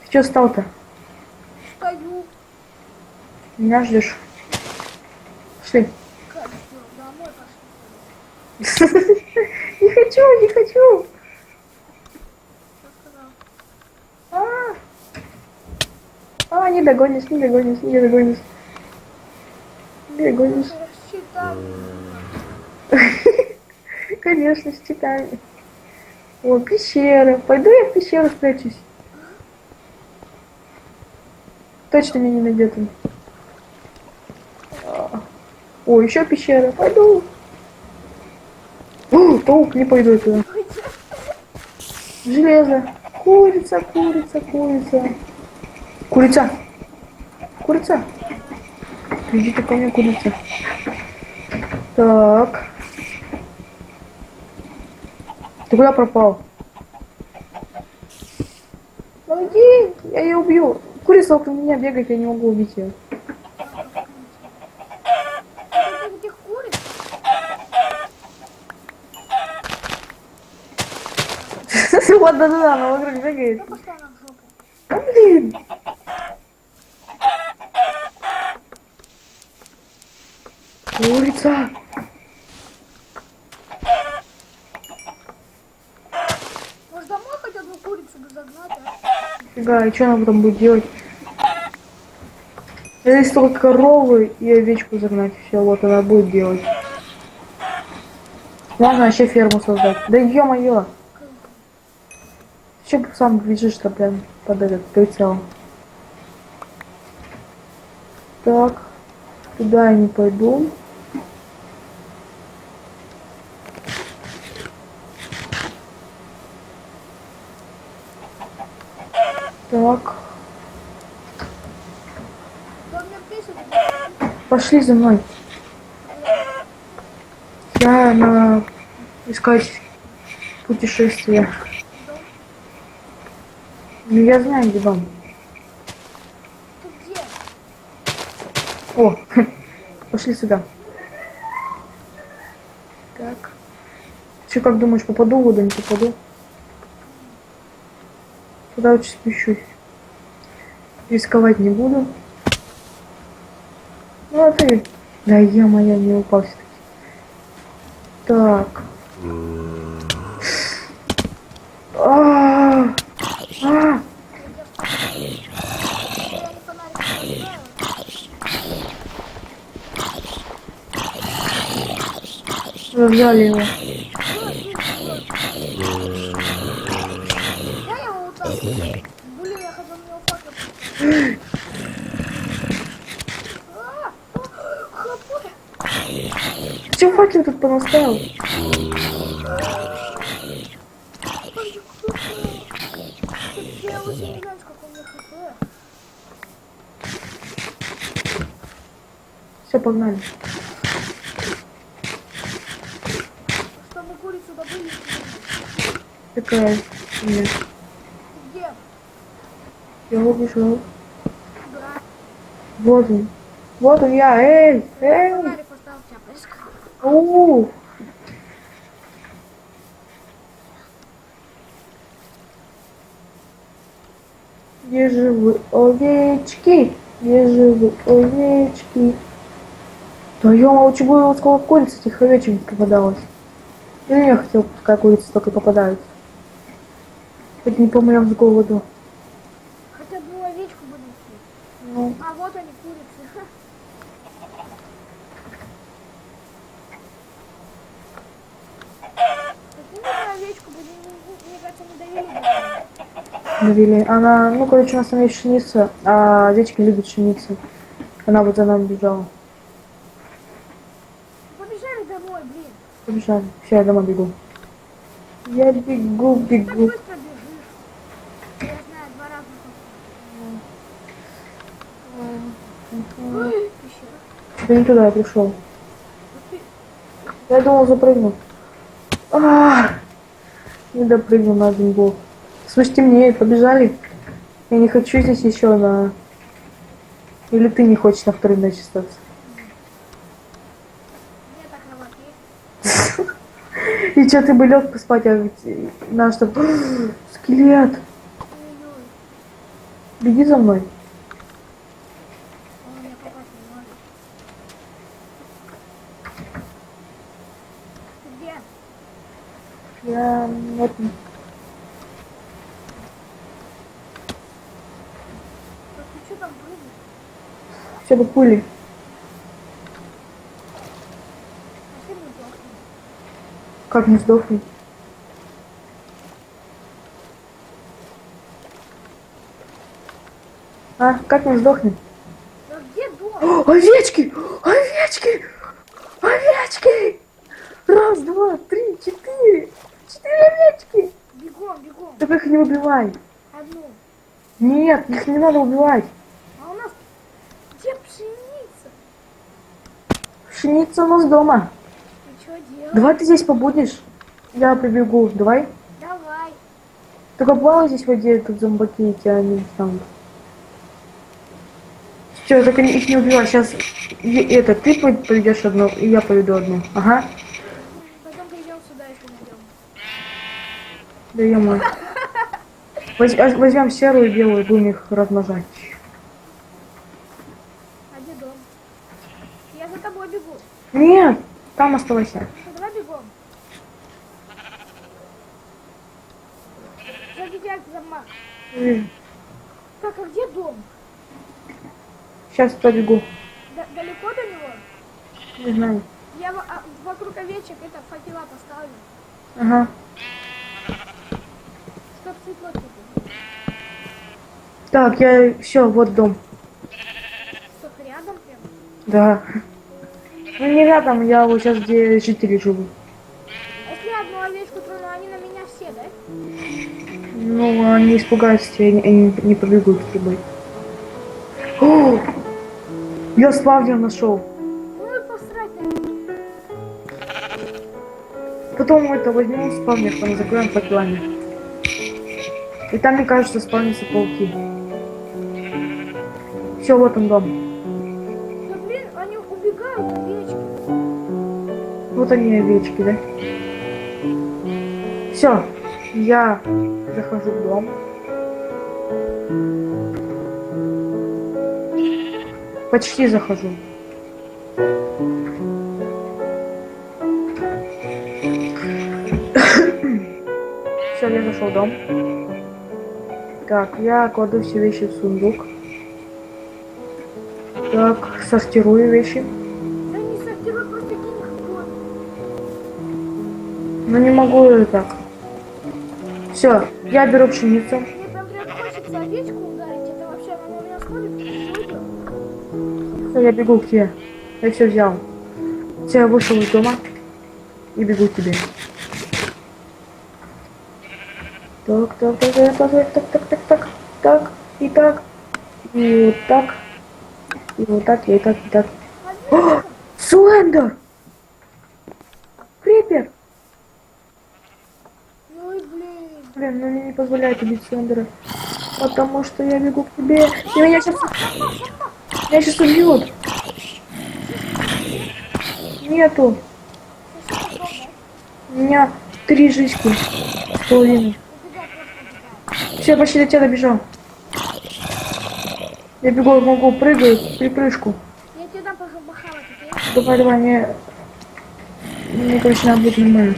Ты что стал-то? Стою. Меня ждешь? Пошли. Как все, домой пошли. Не хочу, не хочу. Что сказал? Не догонишь, не догонишь, не догонишь. Не догонишь. Считай. Конечно, с читами. О, пещера. Пойду я в пещеру спрячусь. Точно меня не найдет он. О, еще пещера. Пойду. О, паук, не пойду я туда. Железо. Курица, курица, курица. Курица. Курица. Идите ко мне, курица. Так. Ты куда пропал? Ну иди, я ее убью. Курица около меня бегает, я не могу убить ее. Это где курица? Вот, да-да-да, она вокруг бегает. Я пошла на жопу. А, блин. Курица. Может домой хоть одну курицу бы загнать, а? Фига, и что она потом будет делать? Если только коровы и овечку загнать, все, вот она будет делать. Можно вообще ферму создать. Да ё-моё. Че сам бежишь-то прям под этот прицел? Так, туда я не пойду. Так, Да мне пишет. пошли за мной. Я на искать путешествие. Ну, я знаю, где дом. Ты где? О, пошли сюда. Так. Че, как думаешь, попаду в воду, не попаду? Туда очень спущусь. Рисковать не буду. Ну, а ты... Да, я моя не упал все-таки. Так. А, Я не фонарик не Зажали его. Я его утащил. Блин, я хотел на него факел. Хапуя. Ты чё факел тут понаставил? Я уже не знаю, сколько у меня хп. Все, погнали. Что мы курицу добыли? Такая. Нет. Где? Я убежал. Дурак. Вот он. Вот он я. Эй! Эй! Фонарик поставил, тебя поискал. У. Где же вы, овечки? Где же вы, овечки? Да ё-моё, чего было сколько куриц этих овечек попадалось? Или я хотел, пускай курицы только попадают. Хоть не помрем с голоду. Хотя бы овечку будем съесть. Ну, А вот они, курицы. Какую мы овечку будем, мне кажется, не довели. довели. Она, ну, короче, у нас там есть пшеница, а овечки любят пшеницу. Она вот за нами бежала. Побежали домой, блин. Побежали. Все, я домой бегу. Я бегу, Так бегу. быстро бежишь. Я знаю, 2 раза. Ой, пещера. Да не туда я пришел. Вот ты- Я думал, запрыгну. Не допрыгнул на один блок. Слушай, темнеет, побежали. Я не хочу здесь еще на... Или ты не хочешь на второй ночь остаться? Мне так кровать есть. И что, ты бы лег поспать, а ведь надо, чтобы... Скелет! Ой-ой. Беги за мной. Он меня попасть не может. Ты где? Я... Вот... Вот ты что там прыгаешь? Все бы пыли. Пошли мы сдохнем. Как не сдохнуть? А, как не сдохнуть? Да где дом? О, овечки! Овечки! Овечки! Раз, два, три, четыре! 4 овечки! Бегом, бегом. Только их не убивай. Одну. Нет, их не надо убивать. А у нас где пшеница? Пшеница у нас дома. Ты что делаешь? Давай ты здесь побудешь. Я прибегу. Давай. Давай. Только плавай здесь в воде, тут зомбаки тебя не станут. Все, только их не убивай. Сейчас это ты поведешь одну, и я поведу одну. Ага. Потом придем сюда, если найдем. Да ё-моё. Возьмем серую и белую, будем их размножать. А где дом? Я за тобой бегу. Нет, там оставайся. Ну, давай бегом. Сзади тебя замах. Так, а где дом? Сейчас побегу. Далеко до него? Не знаю. Я вокруг овечек это факела поставлю. Ага. Чтоб светло тут. Так, я все, вот дом. Чтоб рядом прям. Да. Ну не рядом, я вот сейчас где жители живут. А если я одну овечку трону, они на меня все, да? Ну, они испугаются тебя, они не побегут с тобой. О! Я спавнер нашел. Ну и посрать на них. Потом это возьмем спавнер, там закроем факелами. И там, мне кажется, спавнятся пауки. Все, вот он дом. Да блин, они убегают, овечки. Вот они овечки, да? Все, я захожу в дом. Почти захожу. Все, я зашел в дом. Так, я кладу все вещи в сундук. Так, сортирую вещи. Да не сортируй, просто кинь их в Ну не могу так. Все, я беру пшеницу. Мне прям хочется овечку ударить. Это вообще, она на меня смотрит, уйдет. Все, я бегу к тебе. Я все взял. Все, я вышел из дома и бегу к тебе. Так, так, так, так, так, так, так, так, так, так, и так, и вот так, и вот так, и так, и так. О, Слендер! Крипер! Ну и блин. Блин, ну мне не позволяет убить Слендера, потому что я бегу к тебе, и меня сейчас убьют. Нету. У меня 3 жизни с половиной. Все, я почти до тебя добежал. Я бегу, могу, прыгаю, припрыжку. Я тебе дам похавать, окей? Давай, давай, мне короче, надо будет нормально.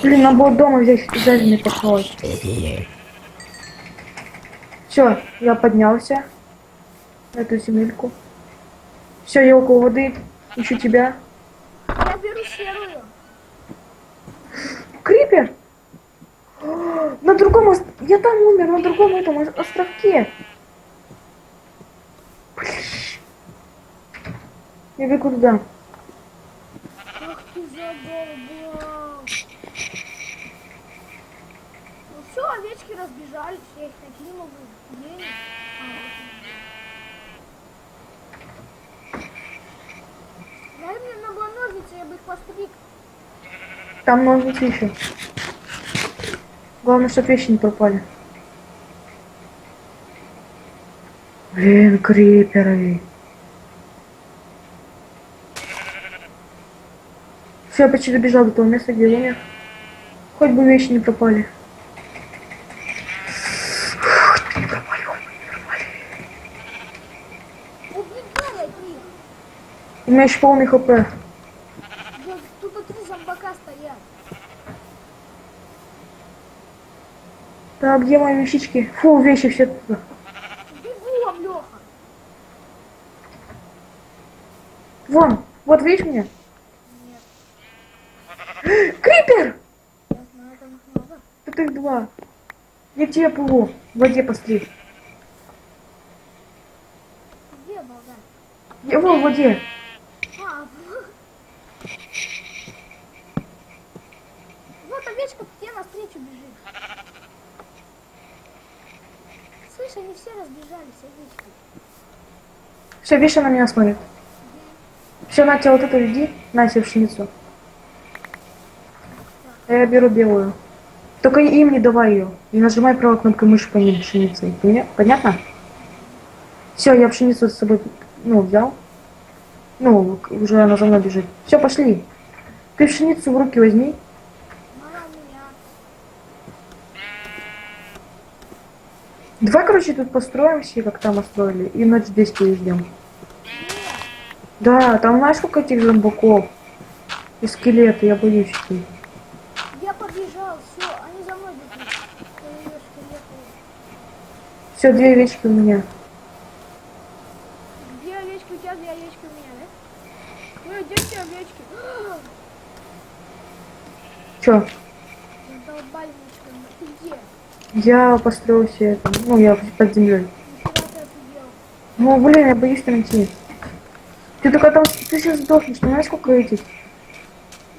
Блин, надо было дома взять жареный похавать. Все, я поднялся на эту земельку. Все, я около воды, ищу тебя. Я беру серую. Крипер! На другом я там умер, на другом этом островке. Блин. Я бегу туда. Ах ты задолбал. Ну все, овечки разбежались, я их найти не могу. Где они? Дай мне на было ножницы, я бы их постриг. Там ножницы еще. Главное, чтобы вещи не пропали. Блин, криперы. Все, я почти добежал до того места, где я умер. Хоть бы вещи не пропали. Не пропали, хоть бы не пропали. Убегай от них. У меня еще полный хп. Да, тут 3 зомбака стоят. Так, где мои вещички? Фу, вещи все туда. Бегу вам, Леха. Вон, вот видишь меня? Нет, Крипер! я знаю, там их много. Тут их 2. Я к тебе плыву. В воде посмотри. Где балда? Я вон в воде. А, вот овечка к тебе навстречу бежит. Слышь, они все разбежались, овечки. Все, видишь, она на меня смотрит. Все, на тебе вот эту иди, на тебе пшеницу. А я беру белую. Только им не давай ее. И нажимай правой кнопкой мыши по ней пшеницей. Понятно? Все, я пшеницу с собой, взял. Уже она за мной бежит. Все, пошли. Ты пшеницу в руки возьми. Мама у меня. Давай, короче, тут построимся, как там построили, и ночь здесь переждем. Да, там знаешь, сколько этих зомбаков? И скелеты, я боюсь их. Я побежал, все, они за мной бегут. Ой, скелеты. Все, 2 овечки у меня. 2 овечки у тебя, 2 овечки у меня, да? Ну, где все овечки? Че? Задолбали меня. Ты где? Я построился это. Я под землей. Нифига ты офигел. Ну, блин, я боюсь там идти. Ты только там, ты сейчас сдохнешь, понимаешь, сколько этих?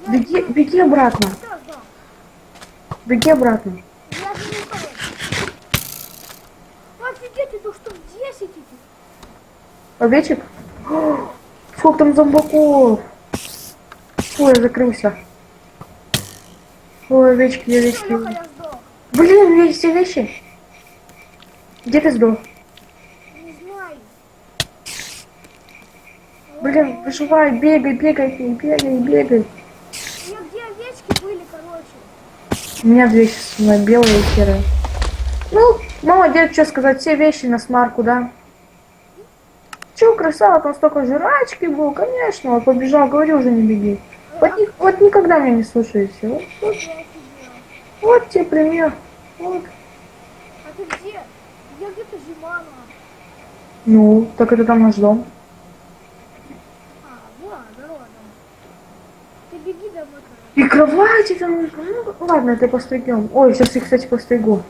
Беги обратно. Что, что? Беги обратно. Я же не знаю. Офигеть, это что, 10 этих? Овечек? О, сколько там зомбаков? Ой, я закрылся. Ой, овечки, овечки. Леха, я сдох. Блин, все вещи. Где ты сдох? Не знаю. Блин, выживай, бегай, бегай, бегай, бегай. Я где овечки были, короче? У меня 2 вещи, белые и серые. Ну, молодец, что сказать, все вещи на смарку, да? Че, красава, там столько жрачки было, конечно. Вот побежал, говорю, уже не беги. Вот никогда меня не слушаешься. Я офигел. Вот тебе пример. Вот. А ты где? Я где-то Зимана. Ну, так это там наш дом. А, вот, дорога. Ты беги домой, короче. И кровати там. Ну, ладно, это постригем. Ой, сейчас их, кстати, постригу.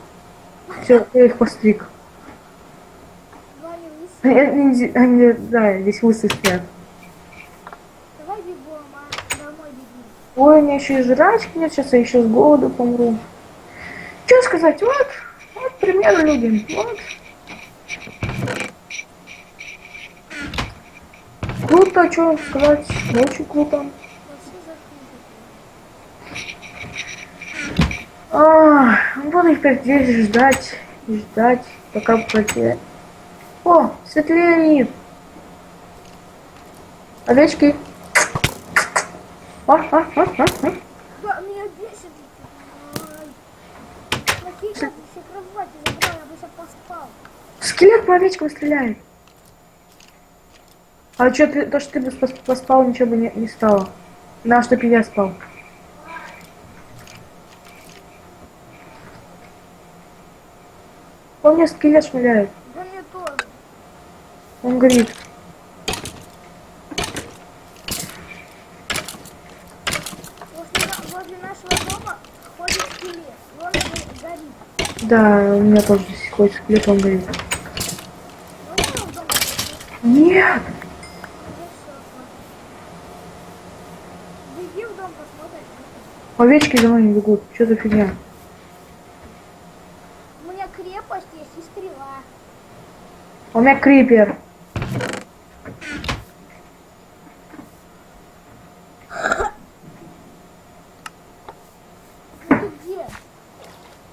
Все, я их постриг. Ваня, вниз. Да, здесь лысы спят. Давай бегом, а? Домой беги. Ой, у меня еще и жрачки нет, сейчас я еще с голоду помру. Что сказать, вот пример людям, вот. Круто, что сказать, очень круто. Вот все закрыто. Буду теперь здесь ждать и ждать, пока потеряет. О, светлеет. Овечки. Да, меня бесит. Ай. Нафига ты все кровати забрал, я бы сейчас поспал. Скелет по овечкам стреляет. А что ты, то, что ты бы поспал, ничего бы не стало. На, чтоб и я спал. Он мне скелет шмыляет. Да мне тоже. Он горит. Возле нашего дома ходит скелет. И он горит. Да, у меня тоже здесь ходит скелет, он горит. Ну, он в дом зайти. Нет! Уже всё, хватит. Беги в дом, посмотрим. Овечки за мной не бегут. Что за фигня? У меня крепость есть и стрела. У меня крипер. Ну ты где?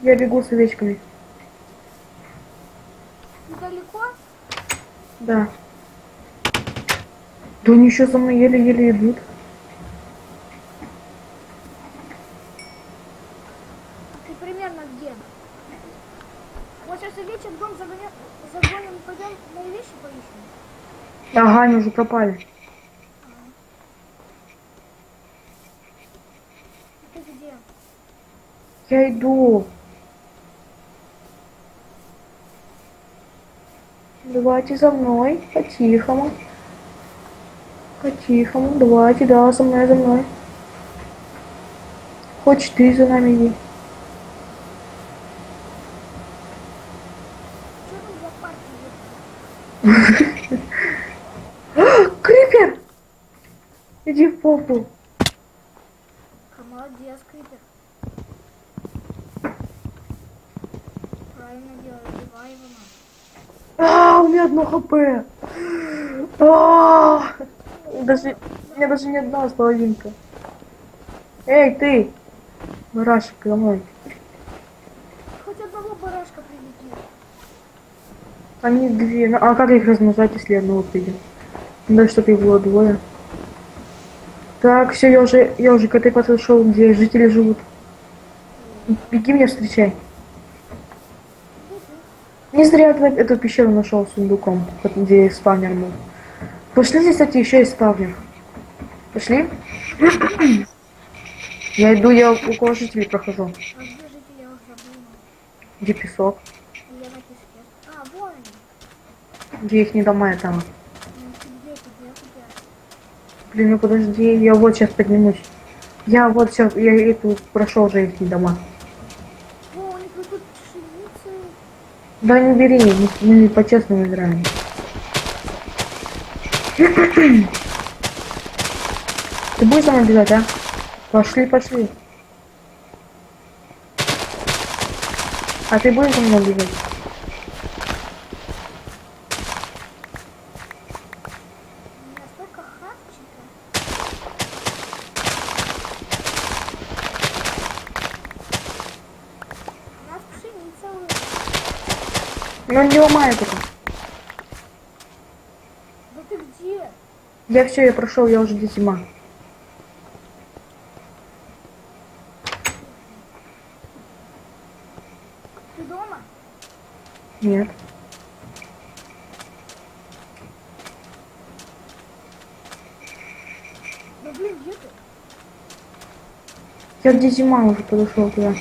Я бегу с овечками. Недалеко? Да. Да они еще за мной еле-еле идут. Ты примерно где? Вот сейчас овечек в дом загоним, пойдем на вещи поищем. Ага, они уже пропали. Ты где? Я иду. Давайте за мной. По-тихому. По-тихому. Давайте, да, за мной, за мной. Хочешь ты за нами иди. Что там за парк идет? Крипер! Иди в попу. Молодец, Крипер. Правильно делай, убивай его надо. У меня одно хп. А, Даже, у меня даже не одна половинка. Эй, ты! Барашек, за мной. Хоть одного барашка приведи. Они две. Ну, а как их размножать, если одного придет? Да, чтобы их было двое. Так, все, я уже к этой подошел, где жители живут. Беги меня встречай. Не зря я эту пещеру нашел с сундуком, вот где спавнер был. Пошли здесь, кстати, еще и спавнер. Пошли? Я иду, я около жителей прохожу. А где жители, я уже забыл. Где песок? Я на песке. А, вон они. Где их не дома, я там. Ну, ты где, тебя? Блин, ну подожди, я вот сейчас поднимусь. Я вот все, я эту прошел уже их не дома. О, у них вот тут пшеница. Да не бери, мы по-честному играем. Ты будешь за мной бежать, а? Пошли, пошли. А ты будешь за мной бежать? У меня столько хапчика. У нас пшеница выросла. Ну не ломай только. Да ты где? Я все, я прошел, я уже здесь зима. Ты дома? Нет. Да блин, где ты? Я где зима уже подошел туда.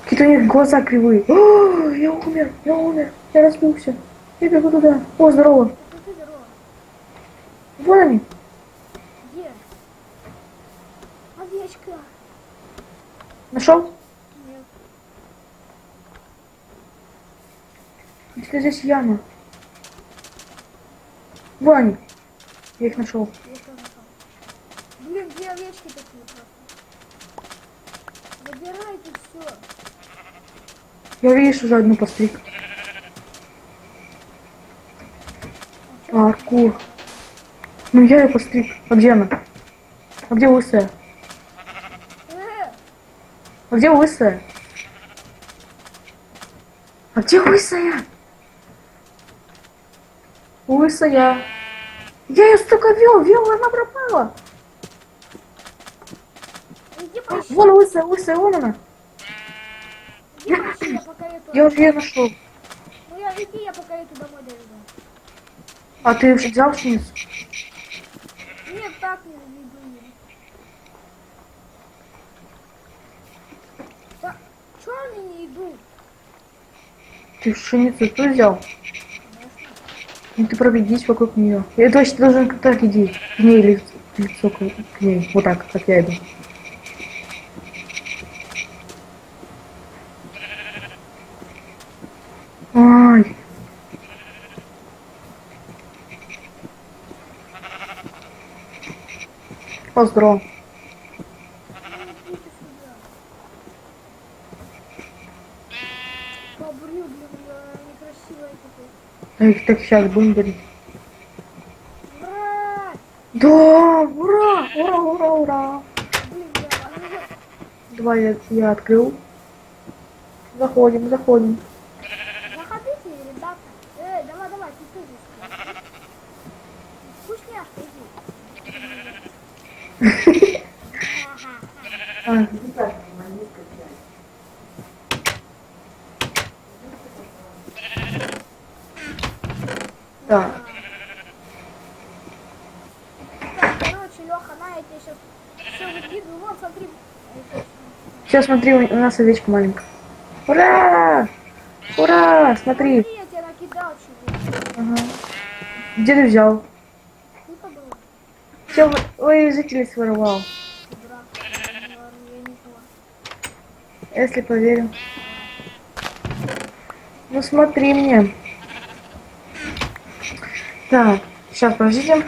Какие-то у них глаза кривые. О, я умер, я разбился. Я бегу туда. О, здорово. Это ты здорово. Вон они. Где? Овечка. Нашел? Нет. Где-то здесь яма. Вон они. Я их нашел. Я тоже нашел. Блин, где овечки такие просто? Забирайте все. Я, видишь, уже одну постриг. Паркур. Ну я ее постриг. А где она? А где лысая? А где лысая? А где лысая? Лысая. Я ее столько вел, она пропала. Иди поищи. Вон лысая, вон она. Иди поищи, я пока эту... Я уже ее нашел. Ну я иди, я пока эту домой доведу. А ты взял пшеницу? Нет, так не веду ее. Да, чё они не идут? Ты пшеницу ты взял? Ну ты пробегись вокруг нее. Я точно должен так иди. К ней лицо к ней. Вот так, как я иду. Ай. Поздро. Идите сюда. Побрю, блин, некрасивая такая. Так сейчас будем говорить. Ура! Да, ура, ура, ура, ура. Блин, Давай я открыл. Заходим. заходите, ребята. Давай, ты тоже. Вкусняшка, иди. А, да. Так, короче, Леха, на, я тебе сейчас все выкидываю. Вон, смотри. Сейчас смотри, у нас овечка маленькая. Ура! Ура! Смотри. Я тебе накидал чего. Ага. Где ты взял? Ты подумал. Все, ой, жителей своровал. Дурак. Я не поняла. Если поверю. Ну смотри мне. Так, сейчас, подождите.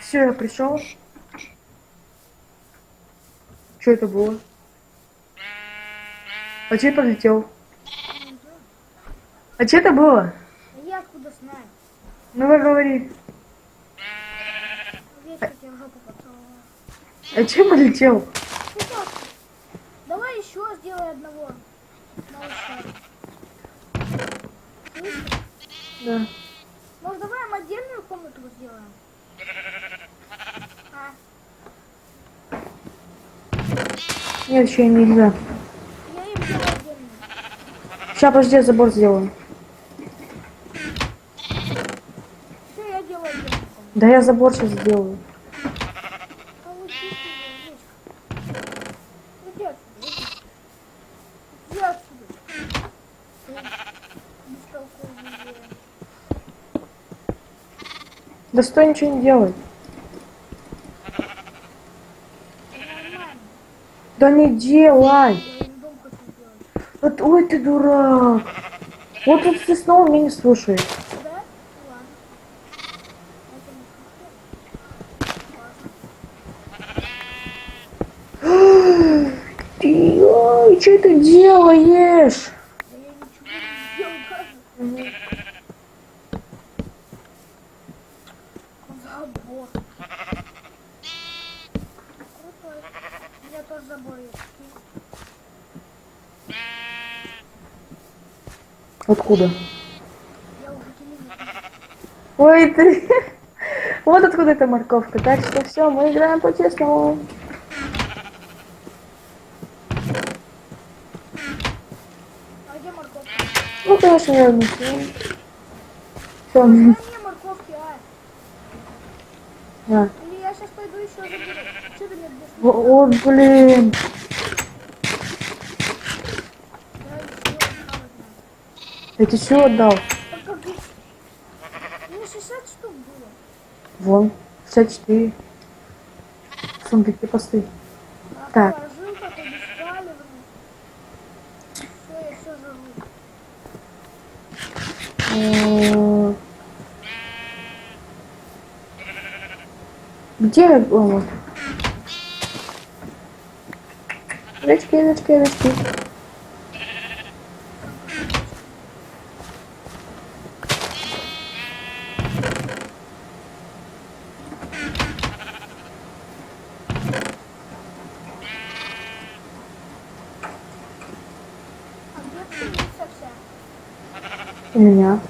Все, я пришел. Что это было? А че полетел? А че это было? Я откуда знаю? Ну вы говори. Овечка тебе в жопу поцеловала. А че полетел? Ты как? Давай еще сделай одного. Малыша. Слышишь? Да. Может, давай им отдельную комнату сделаем? А, Нет, еще нельзя. я им сделаю отдельную. Сейчас, подожди, я забор сделаю. Все, я делаю отдельную комнату. Да я забор сейчас сделаю. А вот здесь овечка. Иди отсюда, иди. Иди отсюда. Бестолковый зверь. Да стой, ничего не делай. Нормально. Да не делай. Я им дом хочу сделать. Вот, ой, ты дурак. Вот тут ты снова меня не слушаешь. Да? Ладно. Это не хотел. Ты, ой, что ты делаешь? Да я ничего не сделал даже. Откуда? Я уже телевизор. Ой, ты. Вот откуда эта морковка. Так что все, мы играем по-честному. А где морковка? Ну, конечно, я не знаю. Все, Дай мне морковки, а. на. Или я сейчас пойду еще заберу. Что ты мне будешь? Вот, блин. Я еще осталось. Я тебе все отдал. Только мне 60 штук было. Вон, 54. Сундуки пусты. А Так. положил, потом беспалевный. Все, я все живу. Где вот? Овечки, овечки, овечки. А где пшеница вся? У меня.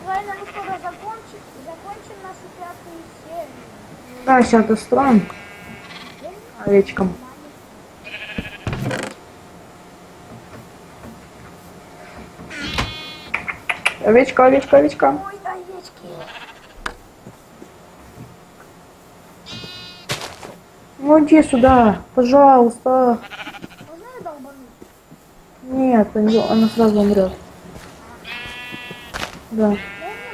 Правильно, мы скоро закончим нашу пятую серию. Да, сейчас достроим овечкам. Овечка, овечка, овечка. Ой, овечки. Ну иди сюда, пожалуйста. Можно я долбану? Нет, она сразу умрет. Да. Дай мне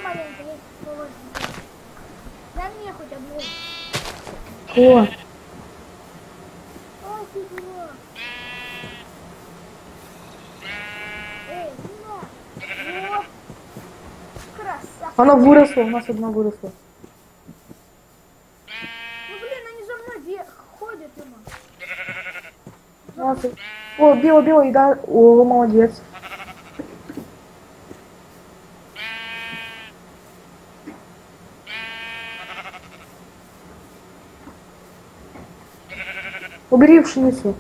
маленько, я положу. Дай мне хоть одну. О, Ой, ты дурак. Эй, не надо. Вот. Красавчик. она выросла, у нас одна выросла. Ну блин, они за мной ходят, Дима. У нас- О, белый, белый, да. О, молодец. Убери пшеницу.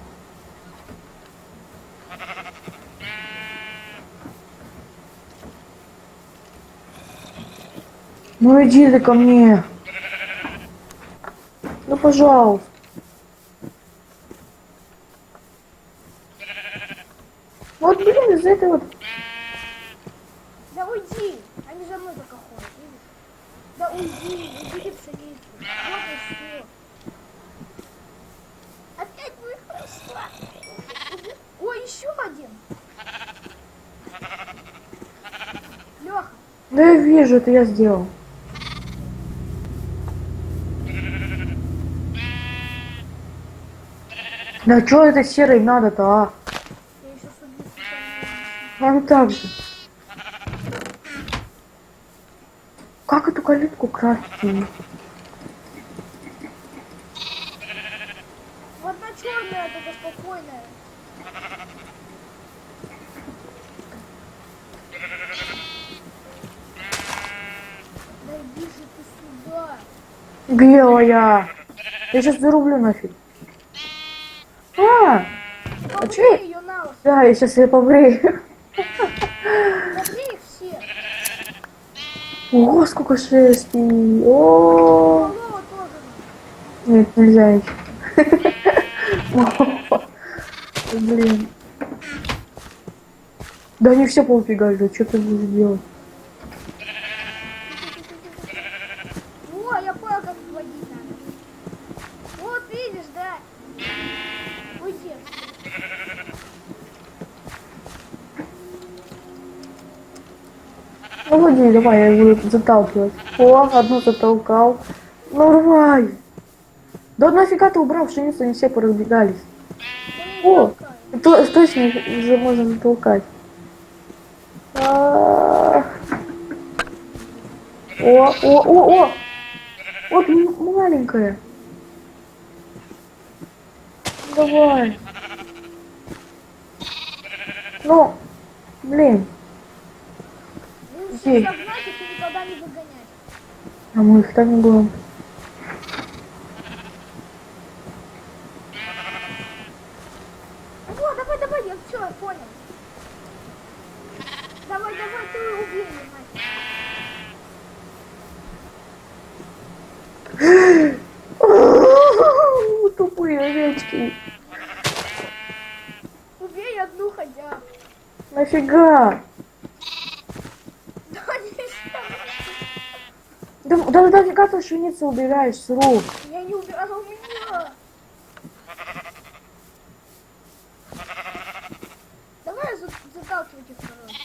Ну иди ты ко мне. Ну пожалуйста. Вот блин, из-за этой вот. Да уйди. Они за мной только ходят, видишь? Да уйди, убери пшеницу. Вот и все. Опять выросла. Ой, еще один. Леха, Да я вижу, это я сделал. Да что это серый надо-то, а? я еще с убийством. Он так же. Как эту калитку крафтить? Вот на черная только спокойная. Да иди же ты сюда. Белая. Я сейчас зарублю нафиг. А Побри чё? ее на лысо. Да, я сейчас ее побрею. Побри их все. Ого, сколько шерсти. О, Голова тоже. нет, нельзя еще. Блин. Да они все поубегали, что ты будешь делать? О, я понял, как вводить надо. Вот видишь, да? Уйди. Ну води, давай, я его буду заталкивать. О, одну затолкал. Ну давай. Да нафига ты убрал пшеницу, они все поразбегались. О, точно уже можно затолкать. А. О! Вот маленькая. Давай. Ну, блин. Если Окей. загнать их, и никогда не выгонять. А мы их там не будем. О, давай, давай, я все, понял. Давай, давай, ты убей мать. Тупые овечки. Убей одну хотя. Нафига? Да не знаю. Да нафига ты пшеницу убираешь с рук? Я не убирала у меня. Давай заталкивать их, короче.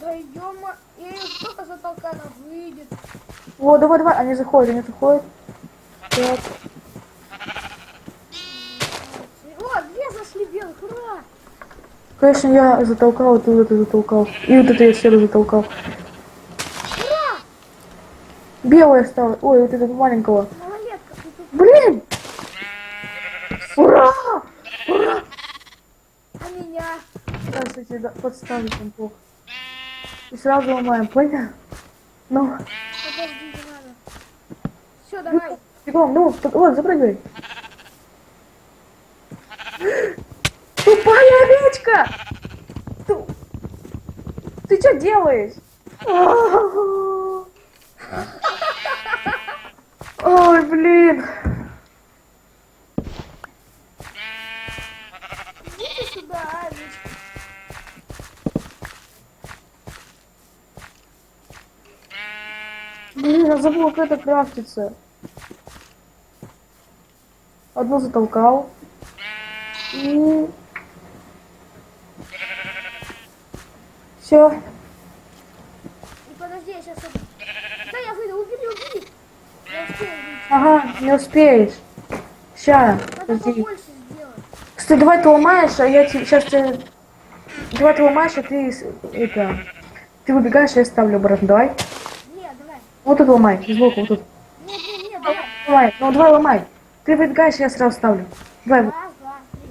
Да ё-мо, я ее только затолкаю, она выйдет. Вот, давай, давай. Они заходят, они заходят. Так. О, две зашли белых, ура! Конечно, я затолкал, ты вот это затолкал. И вот это я серую затолкал. Ура! Белая стала. Ой, вот этого маленького. Малолетка, ты тут. Блин! Ура! Ура! А меня? Сейчас я тебе подставлю там плохо. И сразу ломаем, понял? Ну, Подожди, не надо. Все, давай. бегом, ну, вот, запрыгивай. Тупая овечка! Ты что делаешь? Ой, блин. Иди сюда, овечка. Блин, я забыл, как это крафтится. Одну затолкал. И... Все. И подожди, я сейчас... Да, я выйду, убери. Я успею выйти. Ага, не успеешь. Ща, Надо подожди. побольше сделать. Кстати, давай ты ломаешь, а я сейчас тебе... Давай ты ломаешь, а ты это... Ты выбегаешь, а я ставлю обратно, давай. Нет, давай. Вот тут ломай, сбоку, вот тут. Нет, давай. Ломай, ну давай ломай. Ты выбегаешь, я сразу ставлю. Давай, Раз, два, три.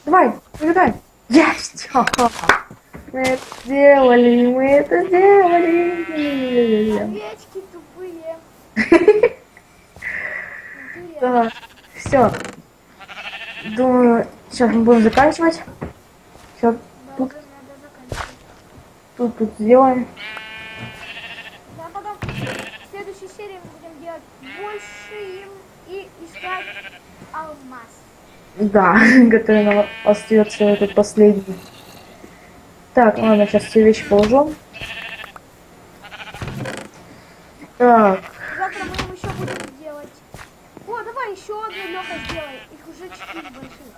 давай, выбегай. Есть! Мы это сделали, мы это сделали. Овечки тупые. Интересно. Да, все. Думаю, сейчас мы будем заканчивать. Все, Да, тут, уже надо заканчивать. тут сделаем. Да, потом в следующей серии мы будем делать больше им и искать алмаз. Да, который нам остается этот последний. Так, ладно, сейчас все вещи положим. Так, Завтра мы им еще будем делать. О, давай еще одну, Леха, сделай. Их уже 4 больших.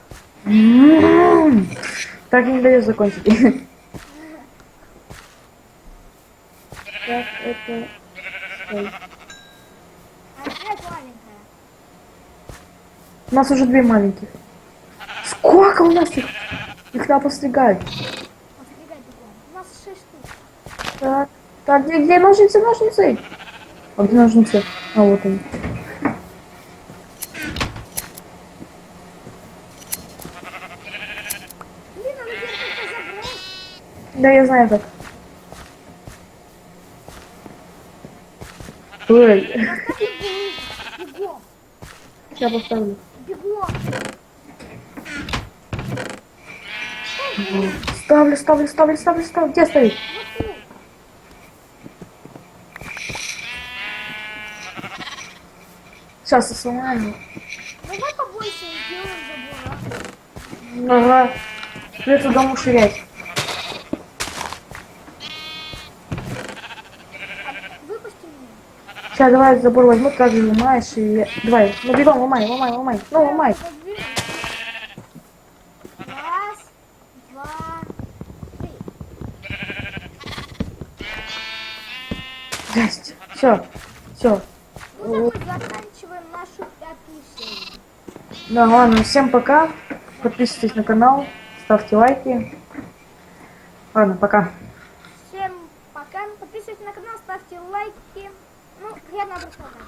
так и не дает закончить. Так, это... Стой. Опять маленькая. У нас уже 2 маленьких. Сколько у нас их? Их надо постригать. Постригай бегом. У нас 6 штук. Так, так, где ножницы, ножницы? А где ножницы? А, вот они. Блин, надо где-то забрать. Да, я знаю как. Ой, Поставь их ближе. Бегом. я поставлю. Бегом. Ставлю. Где ставить? Вот тут. Сейчас сломаем. Давай побольше сделаем забора. Ага. Придется дом уширять. Выпусти меня. Сейчас давай забор возьму, так же ломаешь и... Давай, ну бегом, ломай. Ну, ломай. Раз, два, три. Жесть. Все. Ну так мы заканчиваем нашу 5-ю серию. Да, ладно, всем пока. Подписывайтесь на канал, ставьте лайки. Ладно, пока. Всем пока. Подписывайтесь на канал, ставьте лайки. Ну, приятного просмотра.